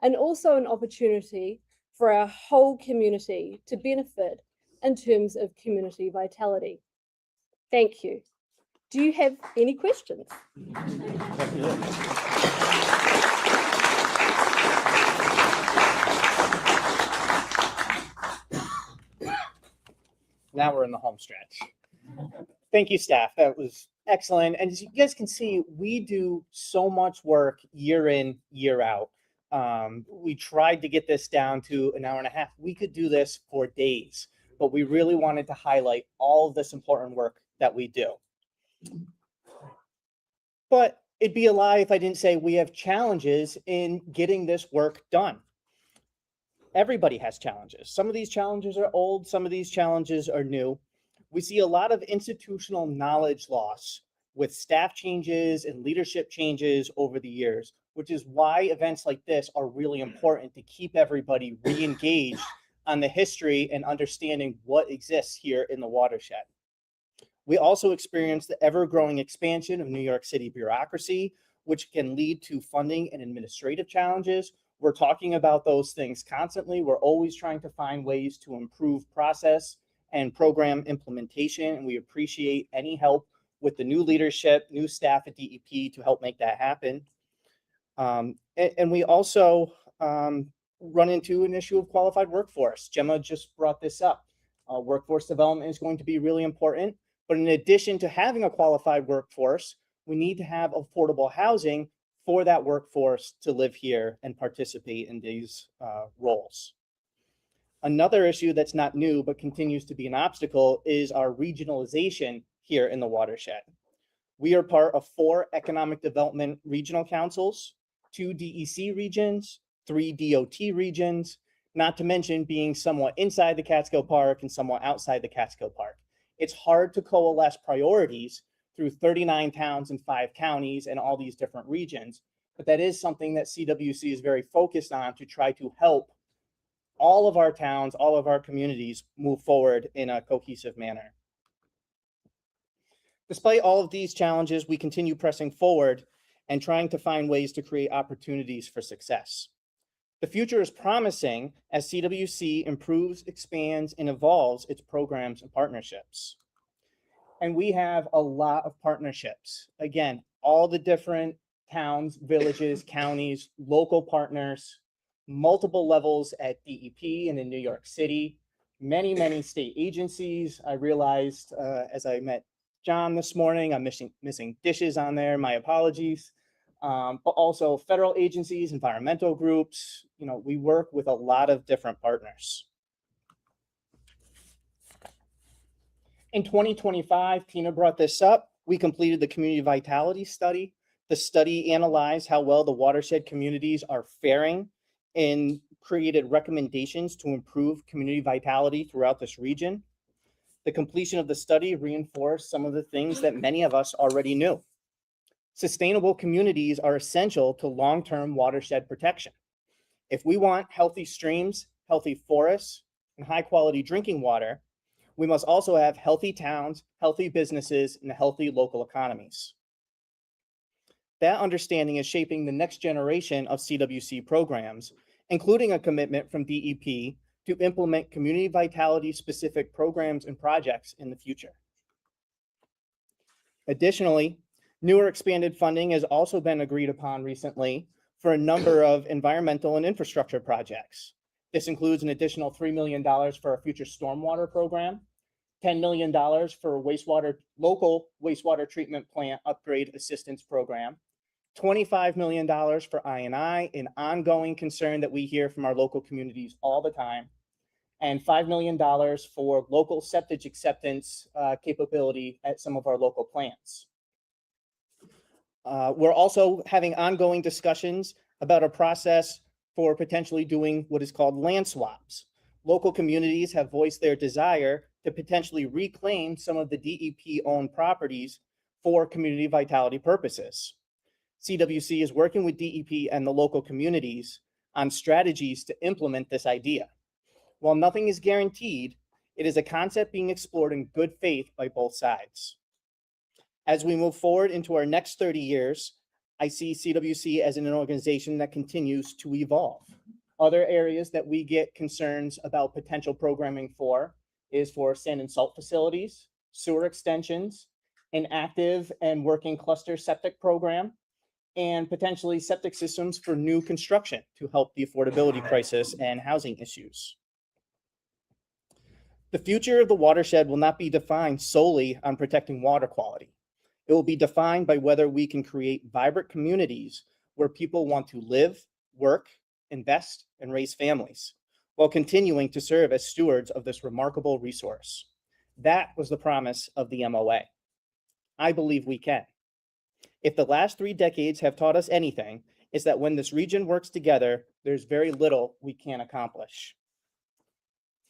and also an opportunity for our whole community to benefit in terms of community vitality. Thank you. Do you have any questions? Now we're in the home stretch. Thank you, staff. That was excellent. And as you guys can see, we do so much work year in, year out. We tried to get this down to an hour and a half. We could do this for days, but we really wanted to highlight all of this important work that we do. But it'd be a lie if I didn't say we have challenges in getting this work done. Everybody has challenges. Some of these challenges are old, some of these challenges are new. We see a lot of institutional knowledge loss with staff changes and leadership changes over the years, which is why events like this are really important to keep everybody re-engaged on the history and understanding what exists here in the watershed. We also experience the ever-growing expansion of New York City bureaucracy, which can lead to funding and administrative challenges. We're talking about those things constantly. We're always trying to find ways to improve process and program implementation, and we appreciate any help with the new leadership, new staff at DEP to help make that happen. And we also run into an issue of qualified workforce. Gemma just brought this up. Workforce development is going to be really important, but in addition to having a qualified workforce, we need to have affordable housing for that workforce to live here and participate in these roles. Another issue that's not new, but continues to be an obstacle is our regionalization here in the watershed. We are part of 4 economic development regional councils, 2 DEC regions, 3 DOT regions, not to mention being somewhat inside the Catskill Park and somewhat outside the Catskill Park. It's hard to coalesce priorities through 39 towns and 5 counties and all these different regions, but that is something that CWC is very focused on to try to help all of our towns, all of our communities move forward in a cohesive manner. Despite all of these challenges, we continue pressing forward and trying to find ways to create opportunities for success. The future is promising as CWC improves, expands, and evolves its programs and partnerships. And we have a lot of partnerships. Again, all the different towns, villages, counties, local partners, multiple levels at DEP and in New York City, many, many state agencies. I realized as I met John this morning, I'm missing dishes on there, my apologies. But also federal agencies, environmental groups. You know, we work with a lot of different partners. In 2025, Tina brought this up. We completed the community vitality study. The study analyzed how well the watershed communities are faring and created recommendations to improve community vitality throughout this region. The completion of the study reinforced some of the things that many of us already knew. Sustainable communities are essential to long-term watershed protection. If we want healthy streams, healthy forests, and high-quality drinking water, we must also have healthy towns, healthy businesses, and healthy local economies. That understanding is shaping the next generation of CWC programs, including a commitment from DEP to implement community vitality-specific programs and projects in the future. Additionally, newer expanded funding has also been agreed upon recently for a number of environmental and infrastructure projects. This includes an additional $3 million for our future stormwater program, $10 million for local wastewater treatment plant upgrade assistance program, $25 million for I&I, an ongoing concern that we hear from our local communities all the time, and $5 million for local septic acceptance capability at some of our local plants. We're also having ongoing discussions about a process for potentially doing what is called land swaps. Local communities have voiced their desire to potentially reclaim some of the DEP-owned properties for community vitality purposes. CWC is working with DEP and the local communities on strategies to implement this idea. While nothing is guaranteed, it is a concept being explored in good faith by both sides. As we move forward into our next 30 years, I see CWC as an organization that continues to evolve. Other areas that we get concerns about potential programming for is for sand and salt facilities, sewer extensions, an active and working cluster septic program, and potentially septic systems for new construction to help the affordability crisis and housing issues. The future of the watershed will not be defined solely on protecting water quality. It will be defined by whether we can create vibrant communities where people want to live, work, invest, and raise families, while continuing to serve as stewards of this remarkable resource. That was the promise of the MOA. I believe we can. If the last 3 decades have taught us anything, it's that when this region works together, there's very little we can't accomplish.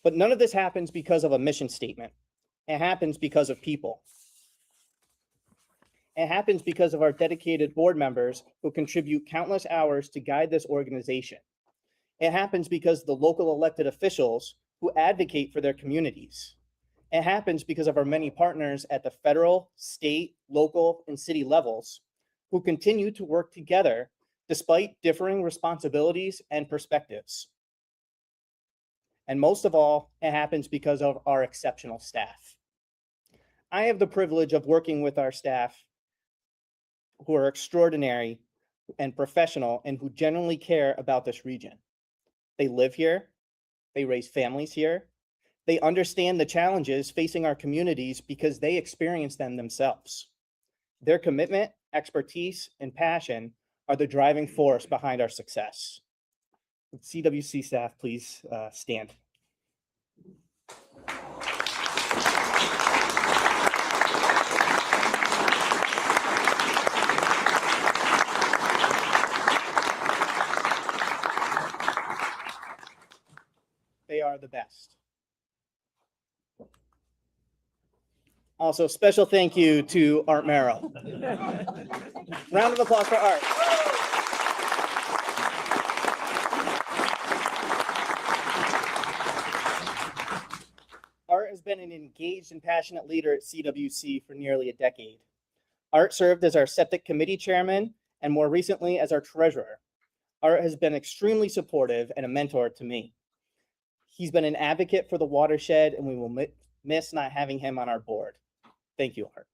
But none of this happens because of a mission statement. It happens because of people. It happens because of our dedicated board members who contribute countless hours to guide this organization. It happens because of the local elected officials who advocate for their communities. It happens because of our many partners at the federal, state, local, and city levels who continue to work together despite differing responsibilities and perspectives. And most of all, it happens because of our exceptional staff. I have the privilege of working with our staff who are extraordinary and professional and who genuinely care about this region. They live here, they raise families here, they understand the challenges facing our communities because they experience them themselves. Their commitment, expertise, and passion are the driving force behind our success. Would CWC staff please stand? They are the best. Also, special thank you to Art Merrill. Round of applause for Art. Art has been an engaged and passionate leader at CWC for nearly a decade. Art served as our septic committee chairman and more recently as our treasurer. Art has been extremely supportive and a mentor to me. He's been an advocate for the watershed, and we will miss not having him on our board. Thank you, Art.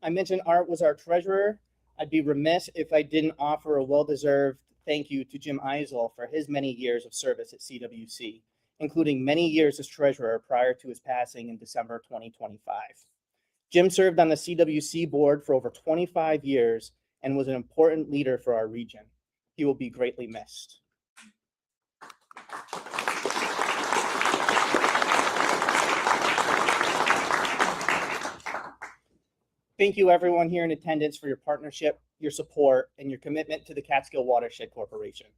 I mentioned Art was our treasurer. I'd be remiss if I didn't offer a well-deserved thank you to Jim Eisel for his many years of service at CWC, including many years as treasurer prior to his passing in December 2025. Jim served on the CWC board for over 25 years and was an important leader for our region. He will be greatly missed. Thank you everyone here in attendance for your partnership, your support, and your commitment to the Catskill Watershed Corporation.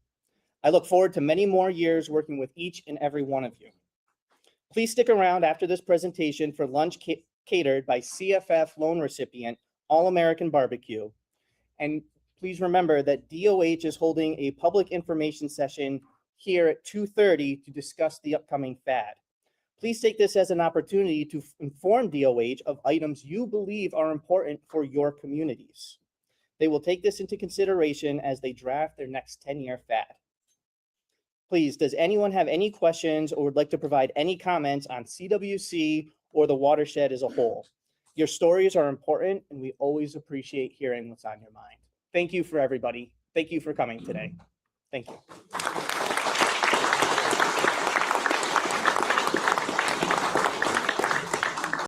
I look forward to many more years working with each and every one of you. Please stick around after this presentation for lunch catered by CFF loan recipient All-American Barbecue. And please remember that DOH is holding a public information session here at 2:30 to discuss the upcoming FAD. Please take this as an opportunity to inform DOH of items you believe are important for your communities. They will take this into consideration as they draft their next 10-year FAD. Please, does anyone have any questions or would like to provide any comments on CWC or the watershed as a whole? Your stories are important and we always appreciate hearing what's on your mind. Thank you for everybody. Thank you for coming today. Thank you.